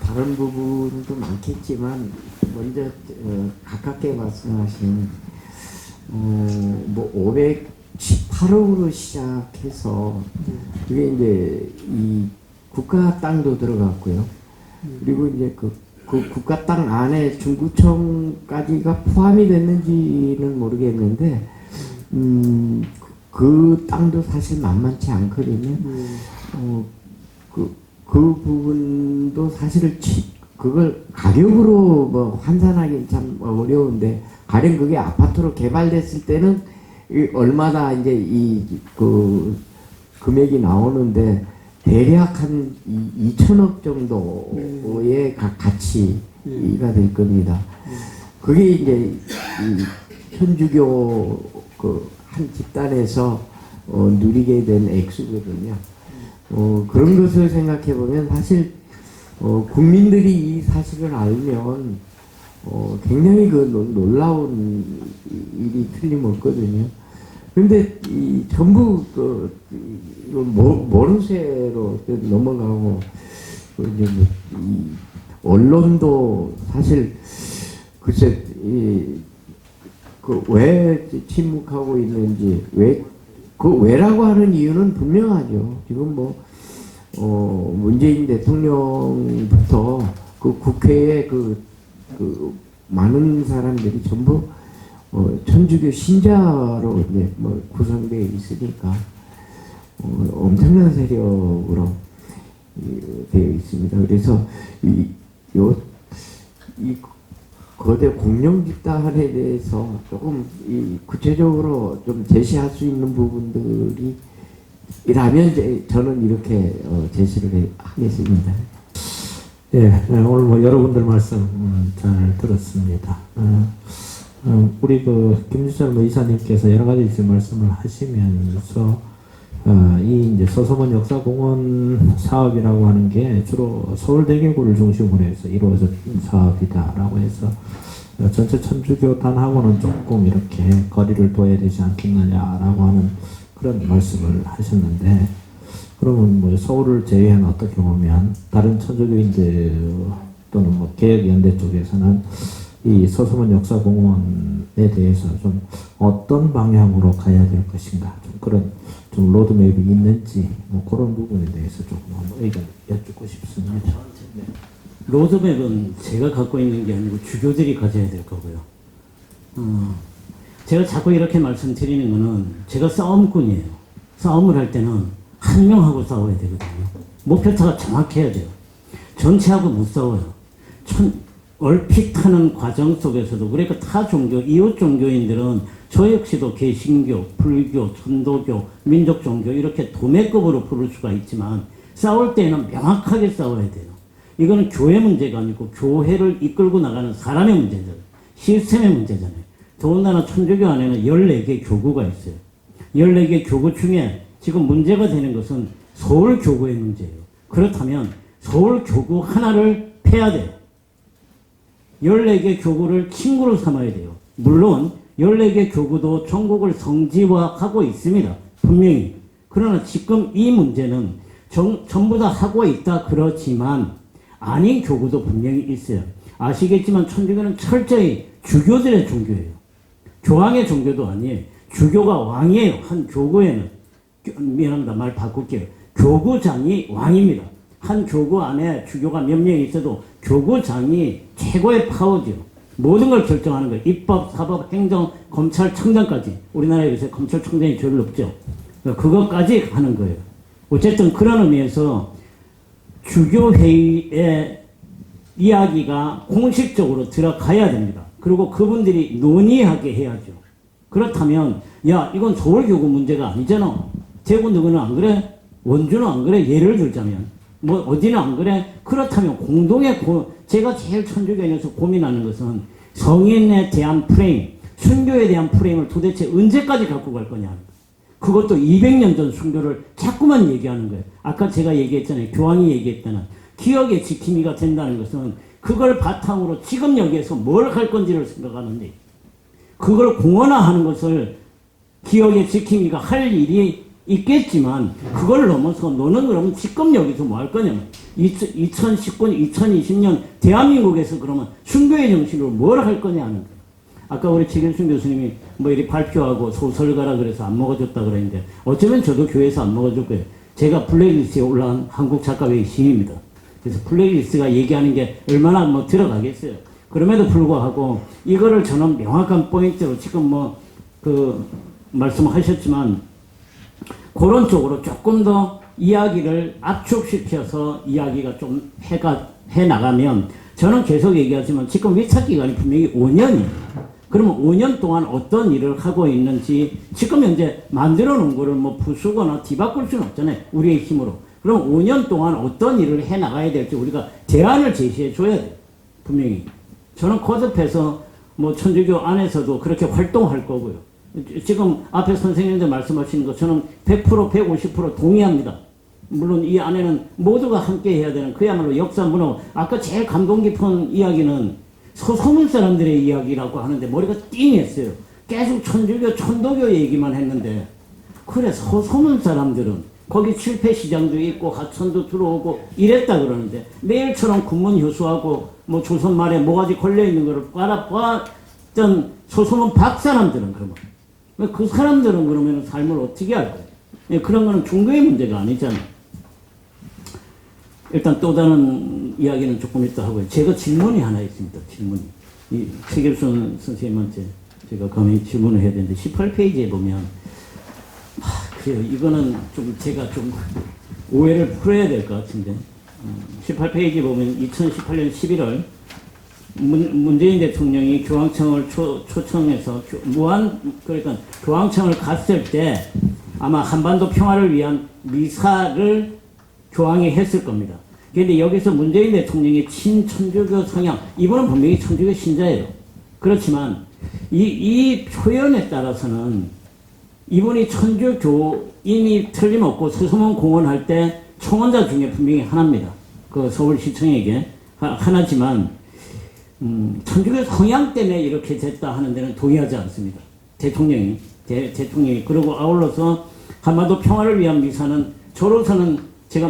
다른 부분도 많겠지만 먼저 가깝게 말씀하신 뭐 518억으로 시작해서 그게 이제 이 국가 땅도 들어갔고요. 그리고 이제 그 국가 땅 안에 중구청까지가 포함이 됐는지는 모르겠는데 그 땅도 사실 만만치 않거든요. 그 부분도 사실 그걸 가격으로 뭐 환산하기는 참 어려운데, 가령 그게 아파트로 개발됐을 때는 얼마나 이제 그 금액이 나오는데 대략 한 2천억 정도의 가치가 될 겁니다. 그게 이제 이 천주교 그 한 집단에서 누리게 된 액수거든요. 그런 것을 생각해 보면 사실 국민들이 이 사실을 알면 굉장히 그 놀라운 일이 틀림없거든요. 그런데 전부 모르쇠로 넘어가고 이제 이 언론도 사실 글쎄 왜 침묵하고 있는지, 왜라고 하는 이유는 분명하죠. 지금 문재인 대통령부터 그 국회에 그 많은 사람들이 전부 천주교 신자로 이제 구성되어 있으니까 엄청난 세력으로 되어 있습니다. 그래서 이 거대 공룡 집단에 대해서 조금 구체적으로 좀 제시할 수 있는 부분들이 라면 저는 이렇게 제시를 하겠습니다. 예, 오늘 뭐 여러분들 말씀 잘 들었습니다. 우리 김주철 이사님께서 여러 가지 말씀을 하시면서 이 이제 서소문 역사공원 사업이라고 하는 게 주로 서울대교구를 중심으로 해서 이루어진 사업이다라고 해서 전체 천주교단하고는 조금 이렇게 거리를 둬야 되지 않겠느냐라고 하는 그런 말씀을 하셨는데, 그러면 뭐 서울을 제외한 어떻게 보면 다른 천주교인들 또는 뭐 개혁연대 쪽에서는 이 서소문 역사공원에 대해서 좀 어떤 방향으로 가야 될 것인가, 좀 그런 좀 로드맵이 있는지 뭐 그런 부분에 대해서 조금 한번 의견 여쭙고 싶습니다. 네. 로드맵은 제가 갖고 있는 게 아니고 주교들이 가져야 될 거고요. 제가 자꾸 이렇게 말씀드리는 거는 제가 싸움꾼이에요. 싸움을 할 때는 한 명하고 싸워야 되거든요. 목표타가 정확해야 돼요. 전체하고 못 싸워요. 얼핏 하는 과정 속에서도, 그러니까 타 종교, 이웃 종교인들은 저 역시도 개신교, 불교, 천도교, 민족 종교 이렇게 도매급으로 부를 수가 있지만 싸울 때는 명확하게 싸워야 돼요. 이거는 교회 문제가 아니고 교회를 이끌고 나가는 사람의 문제잖아요. 시스템의 문제잖아요. 더군다나 천주교 안에는 14개 교구가 있어요. 14개 교구 중에 지금 문제가 되는 것은 서울교구의 문제예요. 그렇다면 서울교구 하나를 패야 돼요. 14개 교구를 친구로 삼아야 돼요. 물론 14개 교구도 전국을 성지화하고 있습니다. 분명히. 그러나 지금 이 문제는 전부 다 하고 있다 그렇지만 아닌 교구도 분명히 있어요. 아시겠지만 천주교는 철저히 주교들의 종교예요. 교황의 종교도 아니에요. 주교가 왕이에요. 한 교구에는. 미안합니다. 말 바꿀게요. 교구장이 왕입니다. 한 교구 안에 주교가 몇 명 있어도 교구장이 최고의 파워죠. 모든 걸 결정하는 거예요. 입법, 사법, 행정, 검찰, 청장까지. 우리나라에 요새 검찰총장이 제일 높죠. 그것까지 하는 거예요. 어쨌든 그런 의미에서 주교회의의 이야기가 공식적으로 들어가야 됩니다. 그리고 그분들이 논의하게 해야죠. 그렇다면 야, 이건 서울교구 문제가 아니잖아. 대구 누구는 안 그래? 원주는 안 그래? 예를 들자면 뭐 어디는 안 그래? 그렇다면 공동의 제가 제일 천주교인에서 고민하는 것은 성인에 대한 프레임, 순교에 대한 프레임을 도대체 언제까지 갖고 갈 거냐. 그것도 200년 전 순교를 자꾸만 얘기하는 거예요. 아까 제가 얘기했잖아요. 교황이 얘기했다는 기억의 지킴이가 된다는 것은 그걸 바탕으로 지금 여기에서 뭘 할 건지를 생각하는데, 그걸 공언화하는 것을 기억의 지킴이가 할 일이 있겠지만 그걸 넘어서 너는 그러면 지금 여기서 뭐 할 거냐면 2019년, 2020년 대한민국에서 그러면 순교의 정신으로 뭘 할 거냐 하는 거예요. 아까 우리 최길순 교수님이 뭐 이렇게 발표하고 소설가라 그래서 안 먹어줬다 그랬는데 어쩌면 저도 교회에서 안 먹어줄 거예요. 제가 블랙리스트에 올라간 한국 작가회의 시인입니다. 그래서 블랙리스트가 얘기하는 게 얼마나 뭐 들어가겠어요. 그럼에도 불구하고 이거를 저는 명확한 포인트로 지금 뭐 그 말씀하셨지만 그런 쪽으로 조금 더 이야기를 압축시켜서 이야기가 좀 해 나가면 저는 계속 얘기하지만 지금 위탁 기간이 분명히 5년이에요. 그러면 5년 동안 어떤 일을 하고 있는지 지금 현재 만들어 놓은 거를 뭐 부수거나 뒤바꿀 수는 없잖아요. 우리의 힘으로. 그럼 5년 동안 어떤 일을 해 나가야 될지 우리가 대안을 제시해 줘야 돼요. 분명히. 저는 코드에서 뭐 천주교 안에서도 그렇게 활동할 거고요. 지금 앞에 선생님들 말씀하시는 거 저는 100% 150% 동의합니다. 물론 이 안에는 모두가 함께 해야 되는 그야말로 역사 문화. 아까 제일 감동 깊은 이야기는 소소문 사람들의 이야기라고 하는데 머리가 띵했어요. 계속 천주교, 천도교 얘기만 했는데 그래 소소문 사람들은 거기 칠패시장도 있고 하천도 들어오고 이랬다 그러는데 매일처럼 군문효수하고 뭐 조선 말에 뭐가지 걸려있는 거를 봤던 소소문 박 사람들은 그러면 그 사람들은 그러면 삶을 어떻게 할 거예요? 예, 그런 거는 종교의 문제가 아니잖아요. 일단 또 다른 이야기는 조금 이따 하고요. 제가 질문이 하나 있습니다. 질문이. 이 최길순 선생님한테 제가 감히 질문을 해야 되는데 18페이지에 보면 그래요. 이거는 좀 제가 좀 오해를 풀어야 될 것 같은데 18페이지 보면 2018년 11월 문재인 대통령이 교황청을 초청해서 그러니까 교황청을 갔을 때 아마 한반도 평화를 위한 미사를 교황이 했을 겁니다. 그런데 여기서 문재인 대통령의 친천주교 성향, 이분은 분명히 천주교 신자예요. 그렇지만 이 표현에 따라서는 이분이 천주교인이 틀림없고 서소문 공헌할 때 청원자 중에 분명히 하나입니다. 그 서울시청에게 하나지만 천주교 성향 때문에 이렇게 됐다 하는 데는 동의하지 않습니다. 대통령이 그리고 아울러서 한반도 평화를 위한 미사는 저로서는 제가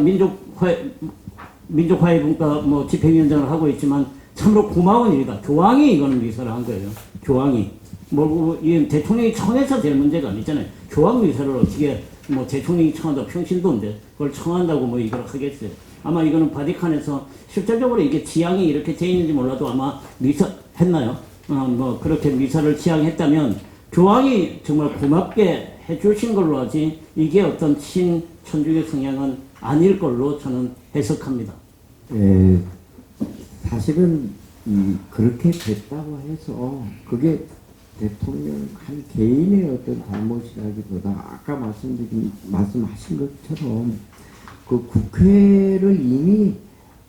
민족화해 분과 뭐 집행위원장을 하고 있지만 참으로 고마운 일이다. 교황이 이거는 미사를 한 거예요. 교황이 이 대통령이 청해서 될 문제가 아니잖아요. 교황 미사를 어떻게 뭐 대통령이 청한다고 평신도인데 그걸 청한다고 뭐 이걸 하겠어요. 아마 이거는 바티칸에서 실질적으로 이게 지향이 이렇게 돼 있는지 몰라도 아마 미사 했나요? 뭐 그렇게 미사를 지향했다면 교황이 정말 고맙게 해주신 걸로 하지 이게 어떤 친천주교 성향은 아닐 걸로 저는 해석합니다. 예, 사실은 그렇게 됐다고 해서 그게 대통령 한 개인의 어떤 잘못이라기보다 아까 말씀하신 것처럼 그 국회를 이미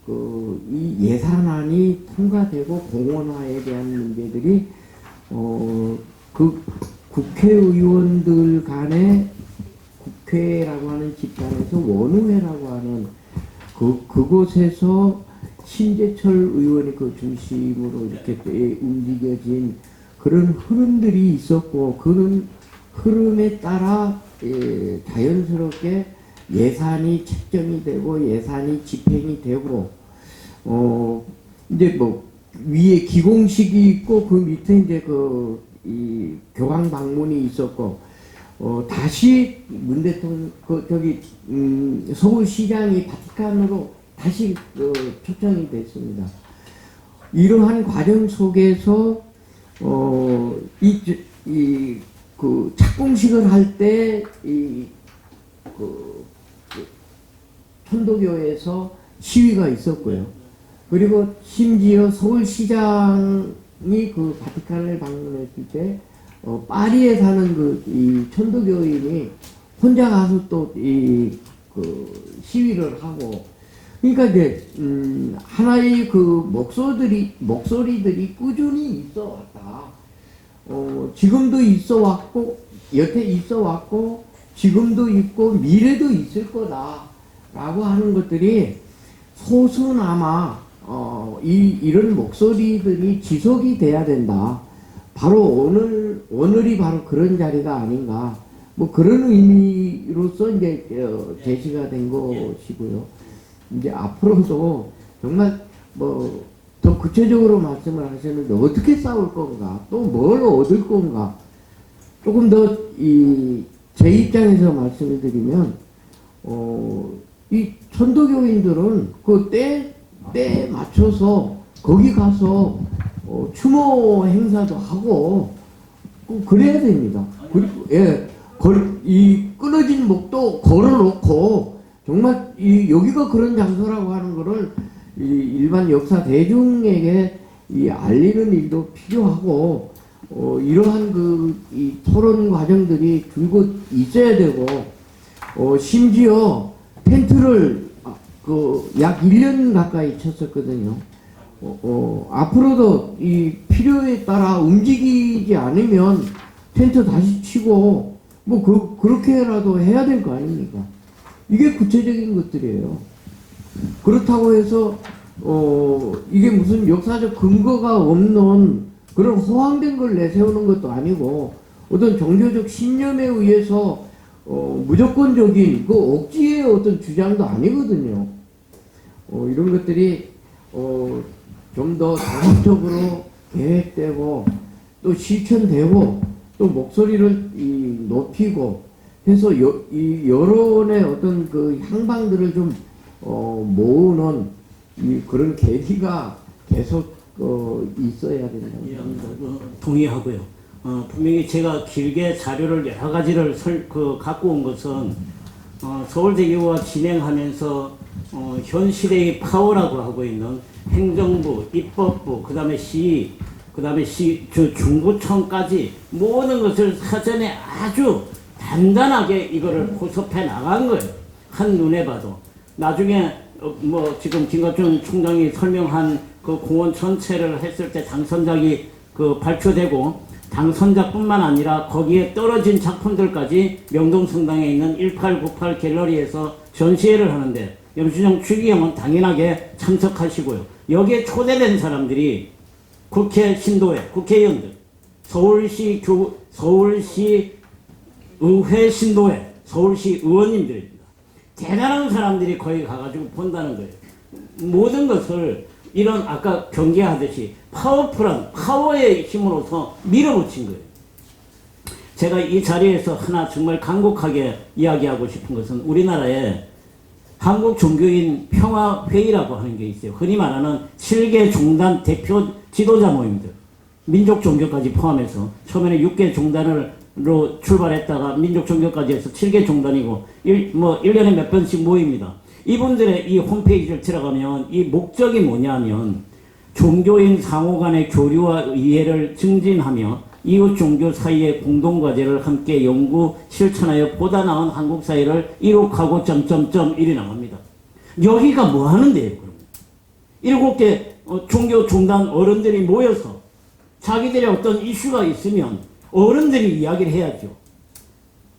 이 예산안이 통과되고 공원화에 대한 문제들이 그 국회의원들 간의 국회라고 하는 집단에서 원우회라고 하는 그곳에서 신재철 의원이 그 중심으로 이렇게 움직여진 그런 흐름들이 있었고 그런 흐름에 따라 자연스럽게 예산이 책정이 되고 예산이 집행이 되고 이제 뭐 위에 기공식이 있고 그 밑에 이제 이 교황 방문이 있었고 다시 문 대통령 서울시장이 바티칸으로 다시 초청이 됐습니다. 이러한 과정 속에서 그 착공식을 할 때 천도교에서 시위가 있었고요. 그리고 심지어 서울시장이 그 바티칸을 방문했을 때 파리에 사는 이 천도교인이 혼자 가서 또 시위를 하고 그러니까 이제 하나의 그 목소리들이 꾸준히 있어 왔다. 지금도 있어 왔고 여태 있어 왔고 지금도 있고 미래도 있을 거다라고 하는 것들이 소수나마 이런 목소리들이 지속이 돼야 된다. 바로 오늘이 바로 그런 자리가 아닌가. 뭐 그런 의미로서 이제 제시가 된 것이고요. 이제 앞으로도 정말 뭐 더 구체적으로 말씀을 하셨는데 어떻게 싸울 건가, 또 뭘 얻을 건가, 조금 더 제 입장에서 말씀을 드리면 이 천도교인들은 그 때 맞춰서 거기 가서 추모 행사도 하고 꼭 그래야 됩니다. 그리고 이 끊어진 목도 걸어놓고 정말 여기가 그런 장소라고 하는 거를 일반 역사 대중에게 알리는 일도 필요하고 이러한 이 토론 과정들이 줄곧 있어야 되고 심지어 텐트를 약 1년 가까이 쳤었거든요. 앞으로도 이 필요에 따라 움직이지 않으면 텐트 다시 치고 뭐 그렇게라도 해야 될 거 아닙니까? 이게 구체적인 것들이에요. 그렇다고 해서 이게 무슨 역사적 근거가 없는 그런 허황된 걸 내세우는 것도 아니고 어떤 종교적 신념에 의해서 무조건적인 그 억지의 어떤 주장도 아니거든요. 이런 것들이 좀 더 다각적으로 계획되고 또 실천되고 또 목소리를 높이고 해서 이 여론의 어떤 그 향방들을 좀 모으는 그런 계기가 계속 있어야 된다. 동의하고요. 분명히 제가 길게 자료를 여러 가지를 갖고 온 것은 서울대교가 진행하면서 현실의 파워라고 하고 있는 행정부, 입법부, 그 다음에 중구청까지 모든 것을 사전에 아주 단단하게 이거를 포섭해 나간 거예요. 한눈에 봐도. 나중에 뭐 지금 김갑준 총장이 설명한 그 공원 전체를 했을 때 당선작이 발표되고 당선작뿐만 아니라 거기에 떨어진 작품들까지 명동성당에 있는 1898 갤러리에서 전시회를 하는데 염수정 추기경은 당연하게 참석하시고요. 여기에 초대된 사람들이 국회 신도회, 국회의원들, 서울시 의회 신도회, 서울시 의원님들입니다. 대단한 사람들이 거기 가가지고 본다는 거예요. 모든 것을 이런 아까 경계하듯이 파워풀한 파워의 힘으로서 밀어붙인 거예요. 제가 이 자리에서 하나 정말 간곡하게 이야기하고 싶은 것은 우리나라에 한국종교인 평화회의라고 하는 게 있어요. 흔히 말하는 7개 종단 대표 지도자 모임들. 민족종교까지 포함해서 처음에는 6개 종단으로 출발했다가 민족종교까지 해서 7개 종단이고 1년에 몇 번씩 모입니다. 이분들의 이 홈페이지를 들어가면 이 목적이 뭐냐면 종교인 상호 간의 교류와 이해를 증진하며 이웃 종교 사이의 공동과제를 함께 연구, 실천하여 보다 나은 한국 사회를 이룩하고 일이 나갑니다. 여기가 뭐 하는데요, 그럼? 7개 종교 종단 어른들이 모여서 자기들의 어떤 이슈가 있으면 어른들이 이야기를 해야죠.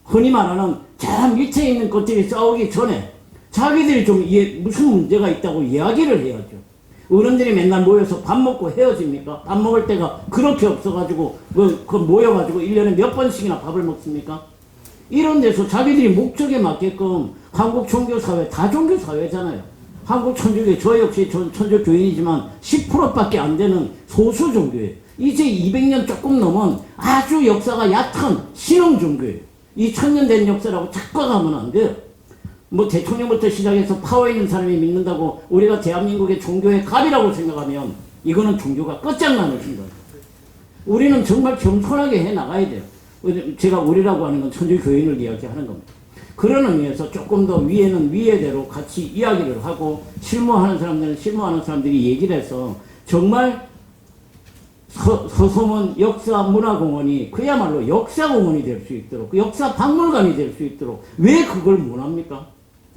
흔히 말하는 저 밑에 있는 것들이 싸우기 전에 자기들이 좀 무슨 문제가 있다고 이야기를 해야죠. 어른들이 맨날 모여서 밥 먹고 헤어집니까? 밥 먹을 때가 그렇게 없어가지고 모여가지고 1년에 몇 번씩이나 밥을 먹습니까? 이런 데서 자기들이 목적에 맞게끔 한국 종교사회, 다 종교사회잖아요. 한국 천주교, 저 역시 천주교인이지만 10%밖에 안 되는 소수 종교예요. 이제 200년 조금 넘은 아주 역사가 얕은 신흥 종교예요. 2000년 된 역사라고 착각하면 안 돼요. 뭐 대통령부터 시작해서 파워 있는 사람이 믿는다고 우리가 대한민국의 종교의 갑이라고 생각하면 이거는 종교가 끝장나는 순간. 우리는 정말 겸손하게 해 나가야 돼요. 제가 우리라고 하는 건 천주교인을 이야기하는 겁니다. 그런 의미에서 조금 더 위에는 위에대로 같이 이야기를 하고 실무하는 사람들은 실무하는 사람들이 얘기를 해서 정말 서소문 역사문화공원이 그야말로 역사공원이 될 수 있도록 역사박물관이 될 수 있도록 왜 그걸 못합니까?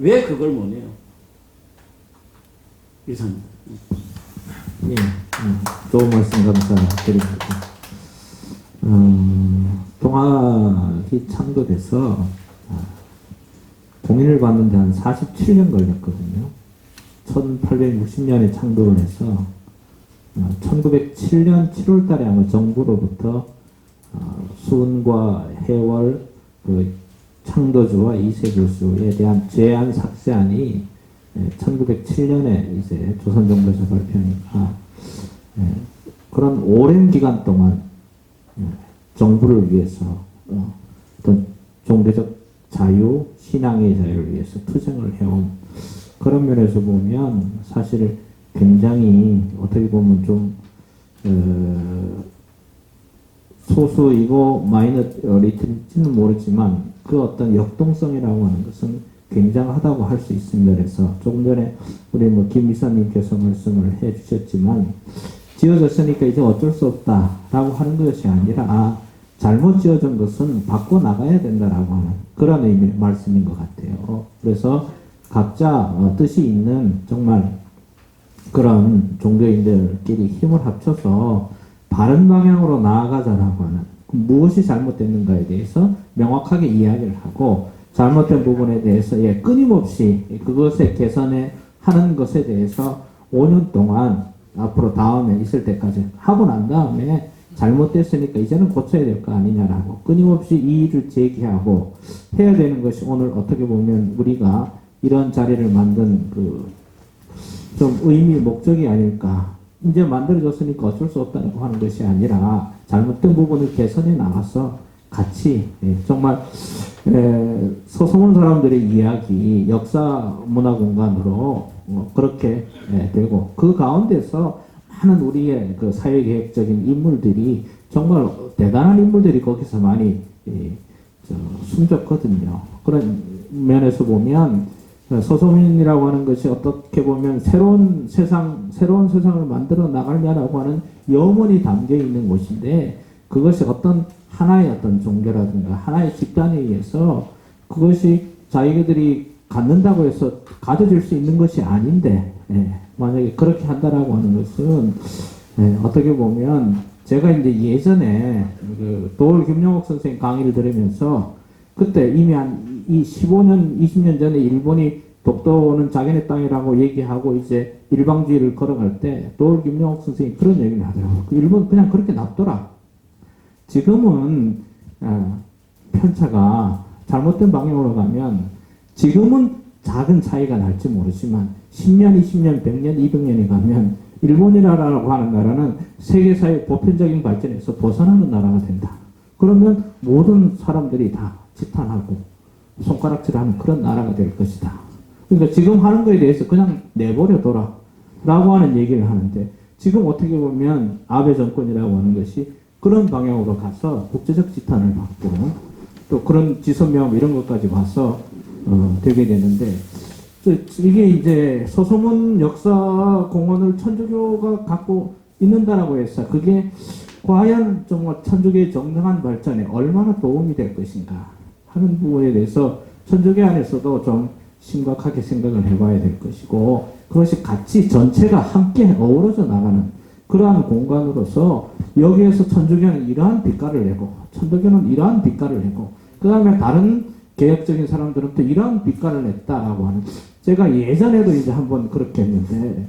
왜 그걸 못해요? 이상입니다. 예, 좋은 말씀 감사드립니다. 동학이 창도돼서 공인을 받는데 한 47년 걸렸거든요. 1860년에 창도를 해서 1907년 7월 달에 아마 정부로부터 수은과 해월, 창도주와 이세 교수에 대한 제안 삭제안이 1907년에 이제 조선정부에서 발표하니까 그런 오랜 기간 동안 정부를 위해서 어떤 종교적 자유, 신앙의 자유를 위해서 투쟁을 해온 그런 면에서 보면 사실 굉장히 어떻게 보면 좀 소수이고 마이너리티인지는 모르지만 그 어떤 역동성이라고 하는 것은 굉장하다고 할 수 있습니다. 그래서 조금 전에 우리 김 이사님께서 말씀을 해주셨지만 지어졌으니까 이제 어쩔 수 없다라고 하는 것이 아니라 잘못 지어진 것은 바꿔 나가야 된다라고 하는 그런 의미의 말씀인 것 같아요. 그래서 각자 뜻이 있는 정말 그런 종교인들끼리 힘을 합쳐서 바른 방향으로 나아가자라고 하는 무엇이 잘못됐는가에 대해서 명확하게 이야기를 하고 잘못된 부분에 대해서 끊임없이 그것의 개선에 하는 것에 대해서 5년 동안 앞으로 다음에 있을 때까지 하고 난 다음에 잘못됐으니까 이제는 고쳐야 될 거 아니냐라고 끊임없이 이의를 제기하고 해야 되는 것이 오늘 어떻게 보면 우리가 이런 자리를 만든 좀 의미 목적이 아닐까. 이제 만들어졌으니까 어쩔 수 없다고 하는 것이 아니라 잘못된 부분을 개선해 나가서 같이 정말 서소문 사람들의 이야기 역사 문화 공간으로 그렇게 되고 그 가운데서 많은 우리의 그 사회계획적인 인물들이 정말 대단한 인물들이 거기서 많이 숨졌거든요. 그런 면에서 보면 서소민이라고 하는 것이 어떻게 보면 새로운 세상을 만들어 나가려고 하는 염원이 담겨 있는 곳인데 그것이 어떤 하나의 어떤 종교라든가 하나의 집단에 의해서 그것이 자기들이 갖는다고 해서 가져질 수 있는 것이 아닌데 만약에 그렇게 한다라고 하는 것은 어떻게 보면 제가 이제 예전에 도올 김영옥 선생님 강의를 들으면서 그때 이미 한 15년, 20년 전에 일본이 독도는 자기네 땅이라고 얘기하고 이제 일방주의를 걸어갈 때 도올 김영옥 선생님이 그런 얘기를 하더라고요. 일본 그냥 그렇게 놔둬라. 지금은 편차가 잘못된 방향으로 가면 지금은 작은 차이가 날지 모르지만 10년, 20년, 100년, 200년이 가면 일본이라고 하는 나라는 세계사의 보편적인 발전에서 벗어나는 나라가 된다. 그러면 모든 사람들이 다 지탄하고 손가락질하는 그런 나라가 될 것이다. 그러니까 지금 하는 거에 대해서 그냥 내버려둬라 라고 하는 얘기를 하는데 지금 어떻게 보면 아베 정권이라고 하는 것이 그런 방향으로 가서 국제적 지탄을 받고 또 그런 지선명 이런 것까지 와서 되게 되는데 이게 이제 서소문 역사공원을 천주교가 갖고 있는다라고 해서 그게 과연 정말 천주교의 정당한 발전에 얼마나 도움이 될 것인가 하는 부분에 대해서 천주교 안에서도 좀 심각하게 생각을 해봐야 될 것이고 그것이 같이 전체가 함께 어우러져 나가는 그러한 공간으로서 여기에서 천주교는 이러한 빛깔을 내고 천도교는 이러한 빛깔을 내고 그 다음에 다른 개혁적인 사람들은 또 이러한 빛깔을 냈다라고 하는 제가 예전에도 이제 한번 그렇게 했는데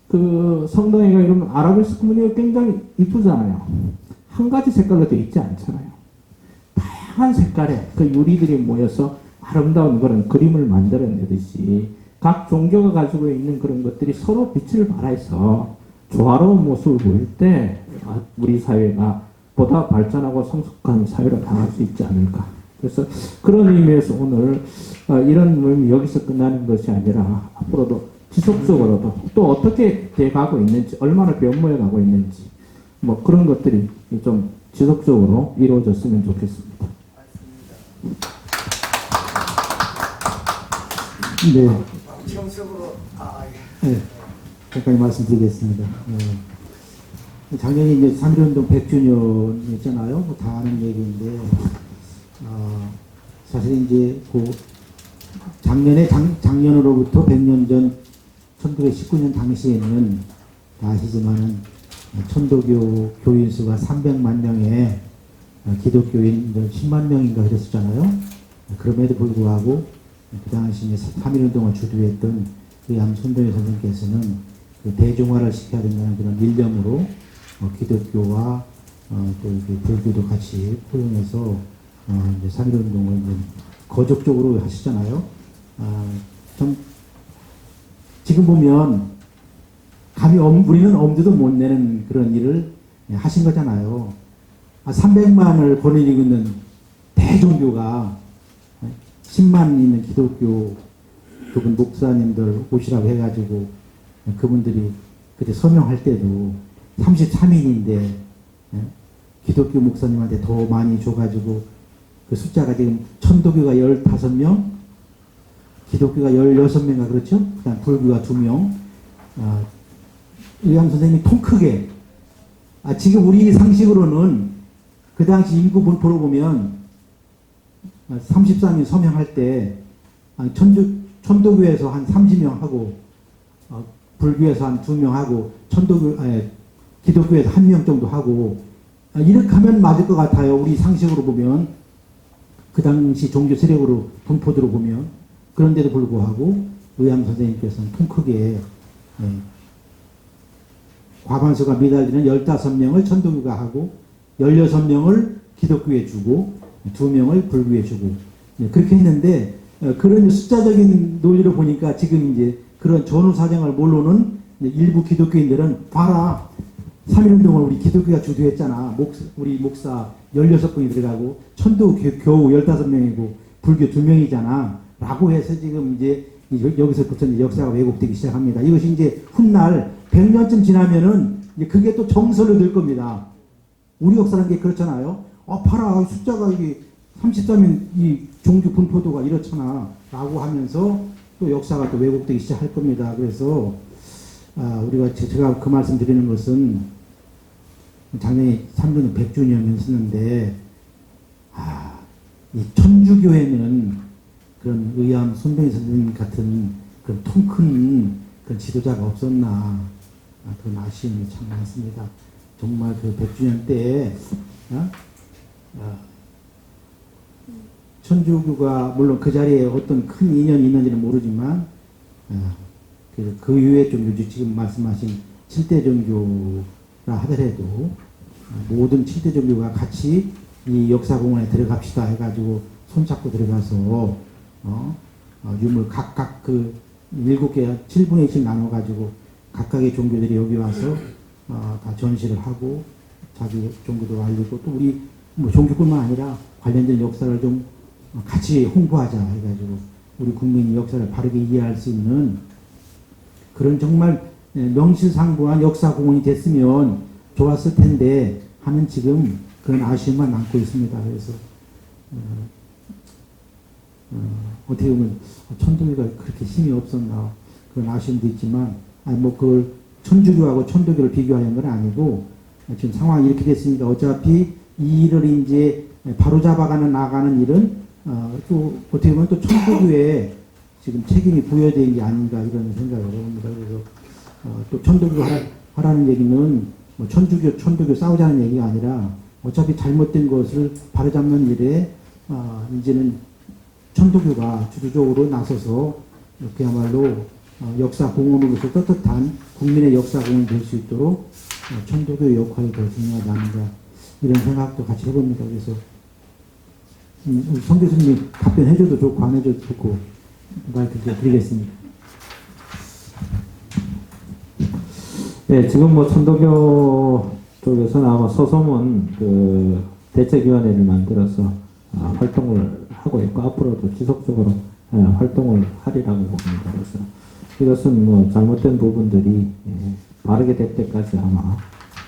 그 성당에가 이러면 아라베스크 무늬가 굉장히 이쁘잖아요. 한 가지 색깔로 되어 있지 않잖아요. 다양한 색깔의 그 유리들이 모여서 아름다운 그런 그림을 만들어내듯이 각 종교가 가지고 있는 그런 것들이 서로 빛을 발해서 조화로운 모습을 보일 때 우리 사회가 보다 발전하고 성숙한 사회로 나갈 수 있지 않을까. 그래서 그런 의미에서 오늘 이런 모임이 여기서 끝나는 것이 아니라 앞으로도 지속적으로도 또 어떻게 돼가고 있는지 얼마나 변모해 가고 있는지 뭐 그런 것들이 좀 지속적으로 이루어졌으면 좋겠습니다. 네. 네. 잠깐 말씀드리겠습니다. 작년에 이제 3.1운동 100주년이었잖아요. 뭐 다 아는 얘기인데, 사실 이제 작년으로부터 100년 전 1919년 당시에는 다 아시지만은 천도교 교인 수가 300만 명에 기독교인 10만 명인가 그랬었잖아요. 그럼에도 불구하고 그 당시 3.1운동을 주도했던 그 양순도현 선생님께서는 그 대중화를 시켜야 된다는 그런 일념으로 기독교와 또 불교도 같이 포용해서 이제 3.1운동을 거적적으로 하시잖아요. 좀 지금 보면 감히 우리는 엄두도 못 내는 그런 일을 하신 거잖아요. 300만을 거느리고 있는 대종교가 10만 있는 기독교 그분 목사님들 오시라고 해가지고 그분들이 그때 서명할 때도 33인인데 기독교 목사님한테 더 많이 줘가지고 그 숫자가 지금 천도교가 15명, 기독교가 16명인가 그렇죠? 그다음 불교가 2명. 의암 선생님이 통 크게 지금 우리 상식으로는 그 당시 인구 분포로 보면 33인 서명할 때 천도교에서 한 30명 하고 불교에서 한 2명 하고 기독교에서 1명 정도 하고 이렇게 하면 맞을 것 같아요. 우리 상식으로 보면 그 당시 종교 세력으로 분포대로 보면 그런데도 불구하고 의암 선생님께서는 통 크게 과반수가 매달리는 15명을 천도교가 하고 16명을 기독교에 주고 2명을 불교에 주고 그렇게 했는데 그런 숫자적인 논리로 보니까 지금 이제 그런 전후 사정을 모르는 일부 기독교인들은 봐라 3.1운동을 우리 기독교가 주도했잖아. 우리 목사 16분이 들어가고 천도 겨우 15명이고 불교 2명이잖아. 라고 해서 지금 이제 여기서부터 이제 역사가 왜곡되기 시작합니다. 이것이 이제 훗날 100년쯤 지나면은 이제 그게 또 정설로 될 겁니다. 우리 역사라는 게 그렇잖아요. 봐라 숫자가 이게 33인 이 종교 분포도가 이렇잖아. 라고 하면서 또 역사가 또 왜곡되기 시작할 겁니다. 그래서 우리가 제가 그 말씀 드리는 것은 작년에 3주년 100주년이었는데 이 천주교회는 그런 의암 손병희 선생님 같은 그런 통 큰 그런 지도자가 없었나 그런 아쉬움이 참 많습니다. 정말 그 100주년 때에 천주교가 물론 그 자리에 어떤 큰 인연이 있는지는 모르지만 그 이후에 좀 지금 말씀하신 7대 종교라 하더라도 모든 7대 종교가 같이 이 역사공원에 들어갑시다 해가지고 손잡고 들어가서 유물 각각 그 7개 7분의 1씩 나눠가지고 각각의 종교들이 여기 와서 다 전시를 하고 자기 종교도 알리고 또 우리 뭐 종교뿐만 아니라 관련된 역사를 좀 같이 홍보하자 해가지고 우리 국민이 역사를 바르게 이해할 수 있는 그런 정말 명실상부한 역사공원이 됐으면 좋았을 텐데 하는 지금 그런 아쉬움만 남고 있습니다. 그래서 어떻게 보면 천도교가 그렇게 힘이 없었나 그런 아쉬움도 있지만 그걸 천주교하고 천도교를 비교하는 건 아니고 지금 상황이 이렇게 됐으니까 어차피 이 일을 이제 바로잡아가는 나가는 일은 또 어떻게 보면 또 천도교에 지금 책임이 부여된 게 아닌가 이런 생각을 해봅니다. 그래서 또 천도교 하라는 얘기는 뭐 천도교 싸우자는 얘기가 아니라 어차피 잘못된 것을 바로잡는 일에 이제는 천도교가 주도적으로 나서서 그야말로 역사 공헌으로서 떳떳한 국민의 역사 공헌이 될 수 있도록 천도교의 역할이 더 중요하다 아닌가 이런 생각도 같이 해봅니다. 그래서 성 교수님이 답변해줘도 좋고 안 해줘도 좋고 마이크 드리겠습니다. 네, 지금 뭐 천도교 쪽에서는 아마 소소문 그 대책위원회를 만들어서 활동을 하고 있고 앞으로도 지속적으로 활동을 하리라고 봅니다. 그래서 이것은 뭐 잘못된 부분들이 바르게 될 때까지 아마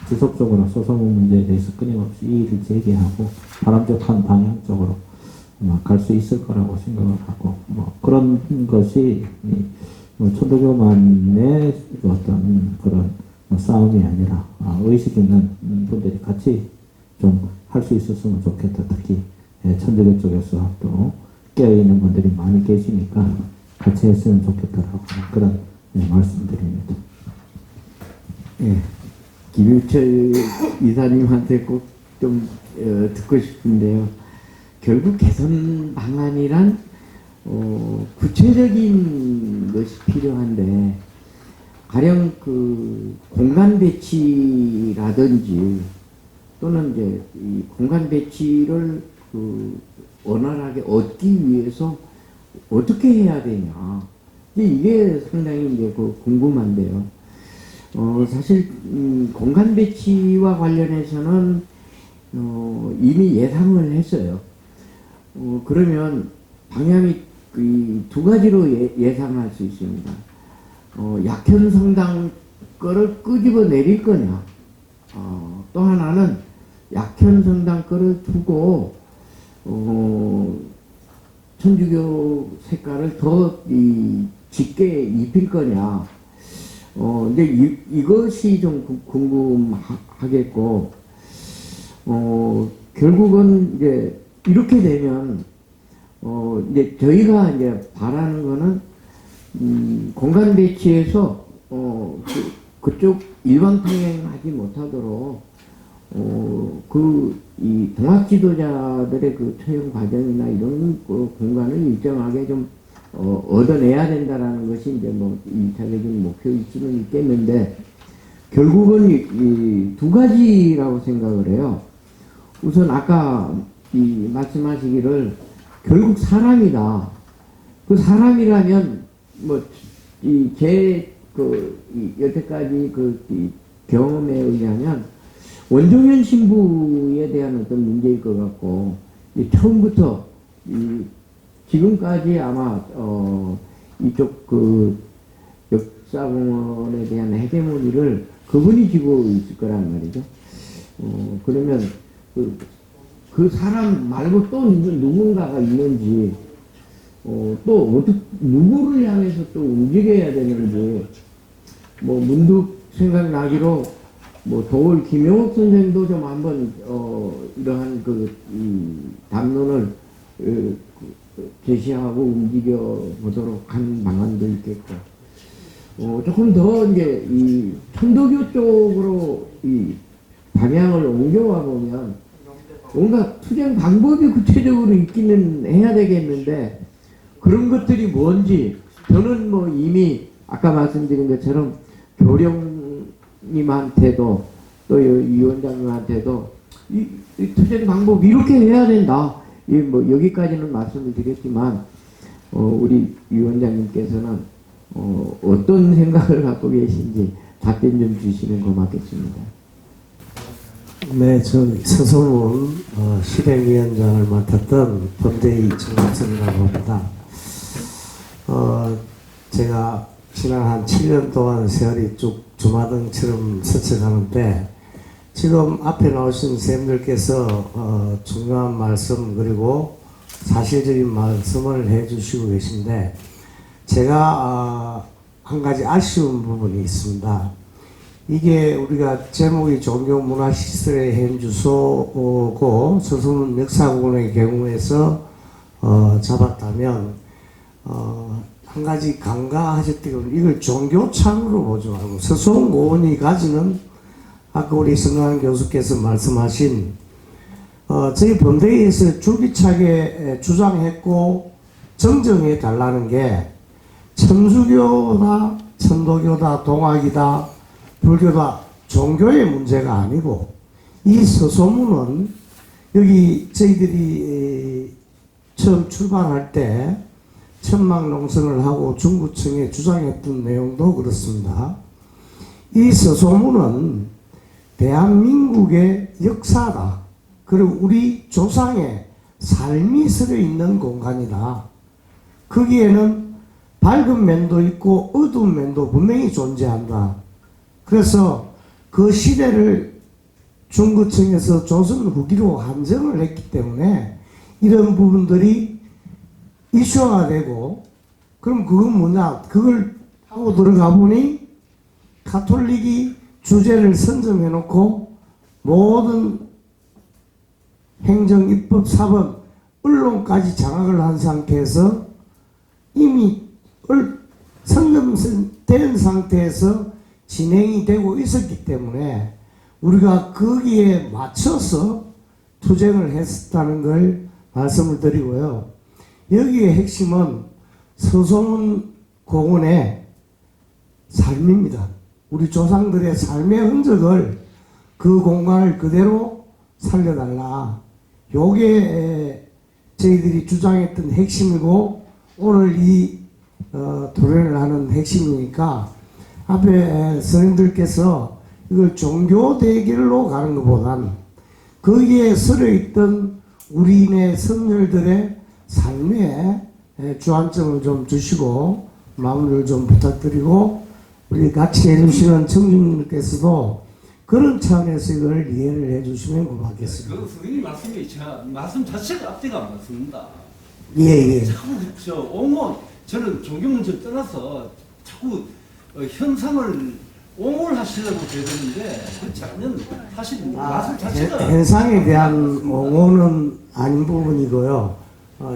지속적으로 소소문 문제에 대해서 끊임없이 이의를 제기하고 바람직한 방향 쪽으로 갈 수 있을 거라고 생각을 하고 뭐 그런 것이 뭐 천도교만의 어떤 그런 싸움이 아니라 의식 있는 분들이 같이 좀 할 수 있었으면 좋겠다. 특히 천주교 쪽에서 또 깨어있는 분들이 많이 계시니까 같이 했으면 좋겠다라고 그런 말씀드립니다. 예, 김유철 이사님한테 꼭 좀 듣고 싶은데요. 결국 개선 방안이란 구체적인 것이 필요한데 가령 그 공간 배치라든지 또는 이제 이 공간 배치를 그 원활하게 얻기 위해서 어떻게 해야 되냐. 이게 상당히 이제 궁금한데요. 사실 공간 배치와 관련해서는 이미 예상을 했어요. 그러면 방향이 두 가지로 예상할 수 있습니다. 약현 성당 거를 끄집어 내릴 거냐. 또 하나는 약현 성당 거를 두고 천주교 색깔을 더 짙게 입힐 거냐. 근데 이것이 좀 궁금하겠고, 결국은 이제 이렇게 되면, 이제 저희가 이제 바라는 거는, 공간 배치에서, 그쪽 일반 통행하지 못하도록, 이 동학 지도자들의 그 처형 과정이나 이런 공간을 일정하게 좀 얻어내야 된다라는 것이 이제 뭐 2차적인 목표일 수는 있겠는데, 결국은 이 두 가지라고 생각을 해요. 우선 아까 말씀하시기를 결국 사람이다. 그 사람이라면 뭐 여태까지 경험에 의하면 원종현 신부에 대한 어떤 문제일 것 같고, 처음부터 지금까지 아마 이쪽 역사공원에 대한 헤게모니를 그분이 지고 있을 거란 말이죠. 그러면 그 사람 말고 또 누군가가 있는지, 또 누구를 향해서 또 움직여야 되는지, 뭐 문득 생각나기로 뭐 도올 김영옥 선생도 좀 한번 이러한 담론을 제시하고 움직여 보도록 한 방안도 있겠고, 조금 더 이제 이 천도교 쪽으로 이 방향을 옮겨와 보면 뭔가 투쟁 방법이 구체적으로 있기는 해야 되겠는데, 그런 것들이 뭔지 저는 뭐 이미 아까 말씀드린 것처럼 교령님한테도 또 위원장님한테도 이 투쟁 방법 이렇게 해야 된다. 뭐 여기까지는 말씀을 드렸지만, 우리 위원장님께서는 어떤 생각을 갖고 계신지 답변 좀 주시면 고맙겠습니다. 네, 저 서성훈 실행위원장을 맡았던 범대희 정학선이라고 합니다. 제가 지난 한 7년 동안 세월이 쭉 주마등처럼 스쳐가는데, 지금 앞에 나오신 선생님들께서 중요한 말씀 그리고 사실적인 말씀을 해주시고 계신데, 제가 한 가지 아쉬운 부분이 있습니다. 이게 우리가 제목이 종교문화시설의 현주소고 서성훈 역사공원의 경우에서 잡았다면, 한 가지 간과하셨던 이걸 종교창으로 보지 말고 서성훈 고원이 가지는 아까 우리 성강 교수께서 말씀하신 저희 범대에서 줄기차게 주장했고 정정해 달라는 게 천주교다 천도교다 동학이다 불교다 종교의 문제가 아니고, 이 서소문은 여기 저희들이 처음 출발할 때 천막 농성을 하고 중구청에 주장했던 내용도 그렇습니다. 이 서소문은 대한민국의 역사다. 그리고 우리 조상의 삶이 서려 있는 공간이다. 거기에는 밝은 면도 있고 어두운 면도 분명히 존재한다. 그래서 그 시대를 중구청에서 조선 후기로 한정을 했기 때문에 이런 부분들이 이슈화가 되고, 그럼 그건 뭐냐? 그걸 하고 들어가 보니 가톨릭이 주제를 선정해 놓고 모든 행정, 입법, 사법, 언론까지 장악을 한 상태에서 이미 선정된 상태에서 진행이 되고 있었기 때문에 우리가 거기에 맞춰서 투쟁을 했었다는 걸 말씀을 드리고요. 여기의 핵심은 서성훈 공원의 삶입니다. 우리 조상들의 삶의 흔적을, 그 공간을 그대로 살려달라. 요게 저희들이 주장했던 핵심이고 오늘 이 토론을 하는 핵심이니까 앞에 선생님들께서 이걸 종교 대결로 가는 것보단 거기에 서려있던 우리네 선열들의 삶에 주안점을 좀 주시고 마무리를 좀 부탁드리고 우리 같이 해주시는 청중님께서도 그런 차원에서 이걸 이해를 해주시면 고맙겠습니다. 그 선생님 말씀이 제가 말씀 자체가 앞뒤가 안 맞습니다. 예. 자꾸 저 옹호 저는 종교 문제를 떠나서 자꾸 현상을 옹호를 하시려고 되는데 그렇지 않으면 사실 말씀 자체가 현상에 대한 옹호는 아닌 부분이고요.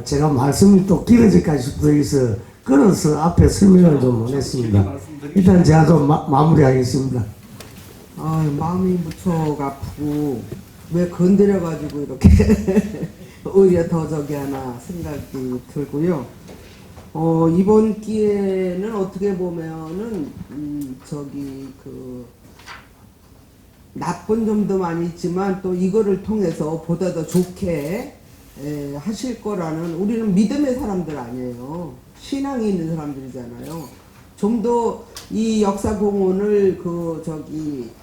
제가 말씀이 또 길어질까 싶어서 끊어서 앞에 설명을 좀 원했습니다. 일단 제가 좀 마무리하겠습니다. 마음이 무척 아프고 왜 건드려가지고 이렇게 오히려 더 저기 하나 생각이 들고요. 이번 기회는 어떻게 보면은 저기 그 나쁜 점도 많이 있지만 또 이거를 통해서 보다 더 좋게 하실 거라는, 우리는 믿음의 사람들 아니에요. 신앙이 있는 사람들이잖아요. 좀 더 이 역사 공헌을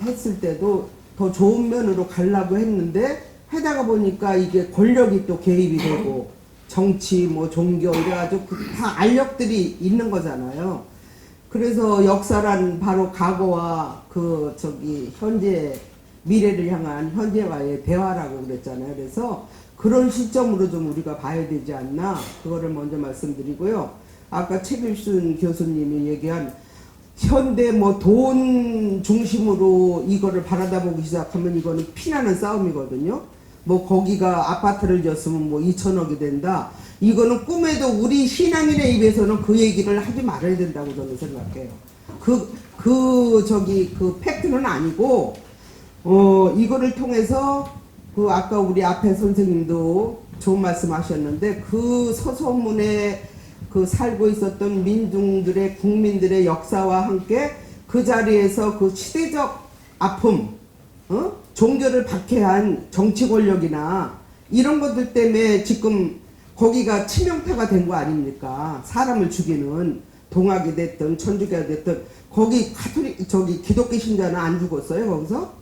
했을 때도 더 좋은 면으로 가려고 했는데 하다가 보니까 이게 권력이 또 개입이 되고 정치 뭐 종교 이래가지고 다 알력들이 있는 거잖아요. 그래서 역사란 바로 과거와 현재 미래를 향한 현재와의 대화라고 그랬잖아요. 그래서 그런 시점으로 좀 우리가 봐야 되지 않나, 그거를 먼저 말씀드리고요. 아까 최길순 교수님이 얘기한 현대 돈 중심으로 이거를 바라다보기 시작하면 이거는 피나는 싸움이거든요. 거기가 아파트를 지었으면 2천억이 된다. 이거는 꿈에도 우리 신앙인의 입에서는 그 얘기를 하지 말아야 된다고 저는 생각해요. 그 팩트는 아니고, 이거를 통해서 아까 우리 앞에 선생님도 좋은 말씀 하셨는데 그 서소문에 살고 있었던 민중들의 국민들의 역사와 함께 그 자리에서 그 시대적 아픔, 종교를 박해한 정치 권력이나 이런 것들 때문에 지금 거기가 치명타가 된 거 아닙니까? 사람을 죽이는, 동학이 됐든 천주교가 됐든 거기 기독교 신자는 안 죽었어요 거기서?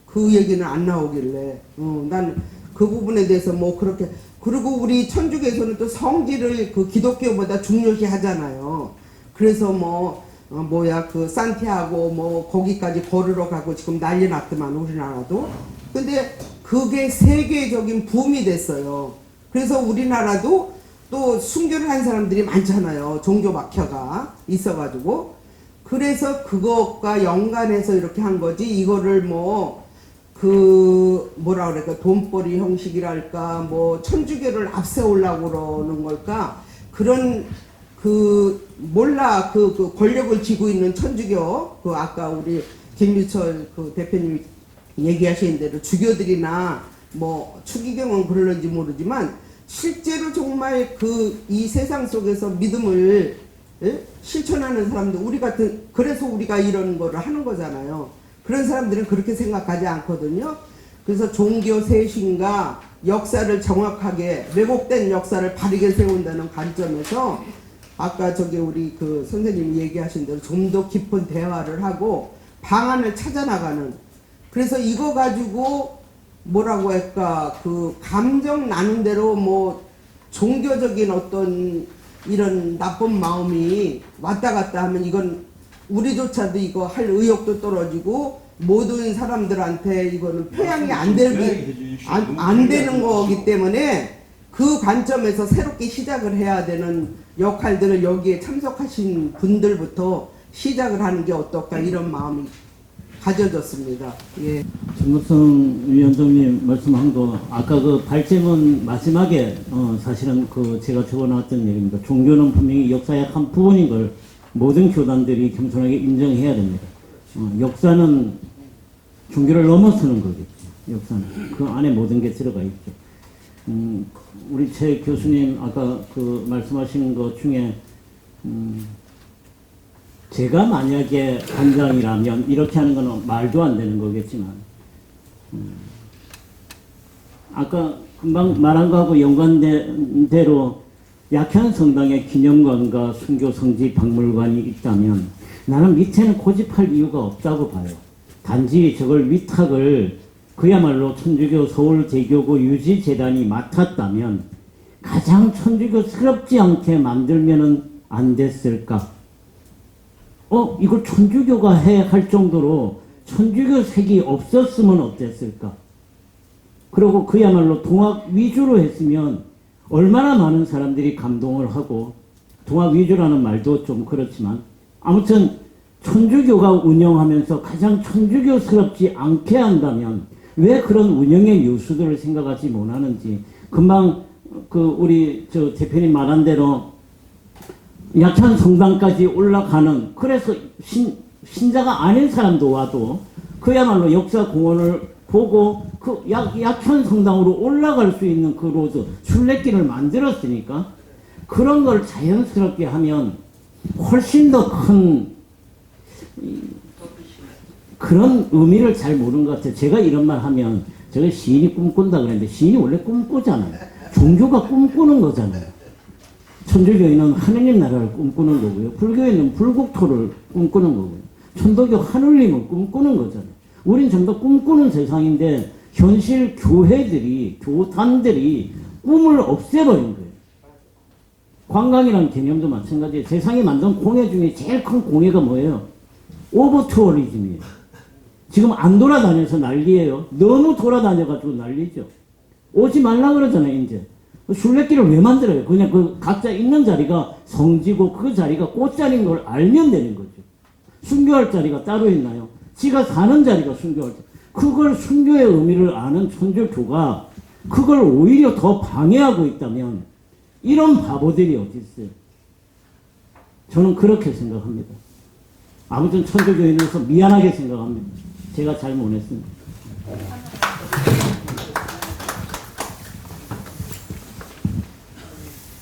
그 얘기는 안 나오길래 난 그 부분에 대해서 그렇게, 그리고 우리 천주교에서는 또 성지를 기독교보다 중요시 하잖아요. 그래서 산티아고 거기까지 걸으러 가고 지금 난리 났더만 우리나라도. 근데 그게 세계적인 붐이 됐어요. 그래서 우리나라도 또 순교를 한 사람들이 많잖아요. 종교 박혀가 있어가지고. 그래서 그것과 연관해서 이렇게 한 거지, 이거를 돈벌이 형식이랄까, 천주교를 앞세우려고 그러는 걸까, 그런, 권력을 쥐고 있는 천주교, 아까 우리 김유철 대표님이 얘기하신 대로 주교들이나, 추기경은 그러는지 모르지만, 실제로 정말 이 세상 속에서 믿음을 실천하는 사람들, 그래서 우리가 이런 거를 하는 거잖아요. 그런 사람들은 그렇게 생각하지 않거든요. 그래서 종교 세신과 역사를 정확하게, 왜곡된 역사를 바르게 세운다는 관점에서 아까 우리 선생님이 얘기하신 대로 좀 더 깊은 대화를 하고 방안을 찾아나가는, 그래서 이거 가지고 감정 나는 대로 종교적인 어떤 이런 나쁜 마음이 왔다 갔다 하면 이건 우리조차도 이거 할 의욕도 떨어지고 모든 사람들한테 이거는 표양이 안 되는 거기 때문에 그 관점에서 새롭게 시작을 해야 되는 역할들을 여기에 참석하신 분들부터 시작을 하는 게 어떨까, 이런 마음이 가져졌습니다. 예. 정무성 위원장님 말씀한 거, 아까 발제문 마지막에 사실은 제가 적어놨던 얘기입니다. 종교는 분명히 역사의 한 부분인 걸 모든 교단들이 겸손하게 인정해야 됩니다. 역사는 종교를 넘어서는 거겠죠. 역사는 그 안에 모든 게 들어가 있죠. 우리 최 교수님 아까 말씀하신 것 중에 제가 만약에 관장이라면 이렇게 하는 거는 말도 안 되는 거겠지만, 아까 금방 말한 거하고 연관된 대로 약현 성당에 기념관과 순교 성지 박물관이 있다면 나는 밑에는 고집할 이유가 없다고 봐요. 단지 저걸 위탁을 그야말로 천주교 서울대교구 유지재단이 맡았다면 가장 천주교스럽지 않게 만들면은 안 됐을까? 이걸 천주교가 할 정도로 천주교 색이 없었으면 어땠을까? 그리고 그야말로 동학 위주로 했으면 얼마나 많은 사람들이 감동을 하고, 동학 위주라는 말도 좀 그렇지만 아무튼 천주교가 운영하면서 가장 천주교스럽지 않게 한다면 왜 그런 운영의 요소들을 생각하지 못하는지. 금방 우리 대표님 말한 대로 약현 성당까지 올라가는, 그래서 신자가 아닌 사람도 와도 그야말로 역사 공원을 보고 그 약현 성당으로 올라갈 수 있는 그 로드, 순례길을 만들었으니까 그런 걸 자연스럽게 하면 훨씬 더 큰 그런 의미를 잘 모르는 것 같아요. 제가 이런 말 하면 제가 시인이 꿈꾼다 그랬는데 시인이 원래 꿈꾸잖아요. 종교가 꿈꾸는 거잖아요. 천주교인은 하느님 나라를 꿈꾸는 거고요. 불교인은 불국토를 꿈꾸는 거고요. 천도교 하늘님을 꿈꾸는 거잖아요. 우린 전부 꿈꾸는 세상인데 현실 교회들이, 교단들이 꿈을 없애버린 거예요. 관광이라는 개념도 마찬가지예요. 세상에 만든 공예 중에 제일 큰 공예가 뭐예요? 오버 투어리즘이에요. 지금 안 돌아다녀서 난리예요. 너무 돌아다녀가지고 난리죠. 오지 말라 그러잖아요, 이제. 순례길을 왜 만들어요? 그냥 그 각자 있는 자리가 성지고 그 자리가 꽃자리인 걸 알면 되는 거죠. 순교할 자리가 따로 있나요? 지가 사는 자리가 순교할 자리. 그걸 순교의 의미를 아는 천주교가 그걸 오히려 더 방해하고 있다면 이런 바보들이 어디 있어요? 저는 그렇게 생각합니다. 아무튼 천주교인으로서 미안하게 생각합니다. 제가 잘못했습니다.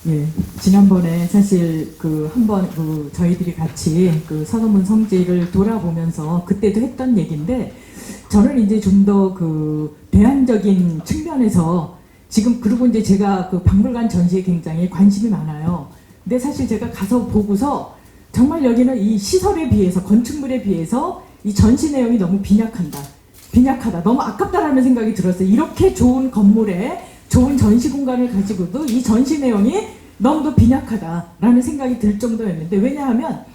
예, 지난번에 사실 한번 저희들이 같이 서서문 성지를 돌아보면서 그때도 했던 얘기인데, 저는 이제 좀 더 대안적인 측면에서 지금, 그리고 이제 제가 박물관 전시에 굉장히 관심이 많아요. 근데 사실 제가 가서 보고서 정말 여기는 이 시설에 비해서, 건축물에 비해서 이 전시 내용이 너무 빈약하다, 너무 아깝다라는 생각이 들었어요. 이렇게 좋은 건물에 좋은 전시 공간을 가지고도 이 전시 내용이 너무도 빈약하다라는 생각이 들 정도였는데, 왜냐하면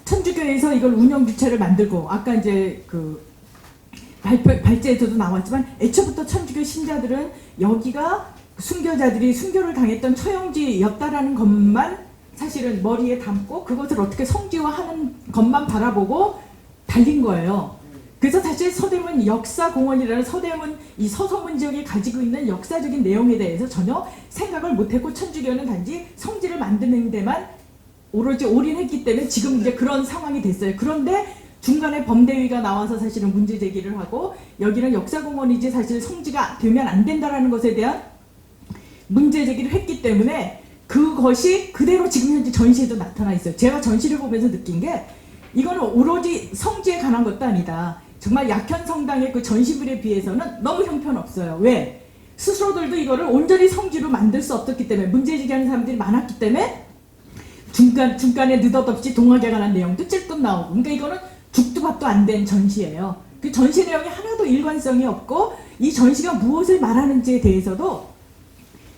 천주교에서 이걸 운영 주체를 만들고, 아까 이제 발제에서도 나왔지만 애초부터 천주교 신자들은 여기가 순교자들이 순교를 당했던 처형지였다라는 것만 사실은 머리에 담고 그것을 어떻게 성지화하는 것만 바라보고 달린 거예요. 그래서 사실 서대문 역사공원이라는 이 서서문 지역이 가지고 있는 역사적인 내용에 대해서 전혀 생각을 못했고, 천주교는 단지 성지를 만드는 데만 오로지 올인했기 때문에 지금 이제 그런 상황이 됐어요. 그런데 중간에 범대위가 나와서 사실은 문제 제기를 하고, 여기는 역사공원이지 사실 성지가 되면 안 된다라는 것에 대한 문제 제기를 했기 때문에 그것이 그대로 지금 현재 전시에도 나타나 있어요. 제가 전시를 보면서 느낀 게, 이거는 오로지 성지에 관한 것도 아니다. 정말 약현 성당의 그 전시물에 비해서는 너무 형편없어요. 왜? 스스로들도 이거를 온전히 성지로 만들 수 없었기 때문에, 문제 제기하는 사람들이 많았기 때문에 중간에 느닷없이 동학에 관한 내용도 찔끔 나오고, 그러니까 이거는 죽도 밥도 안 된 전시예요. 그 전시 내용이 하나도 일관성이 없고, 이 전시가 무엇을 말하는지에 대해서도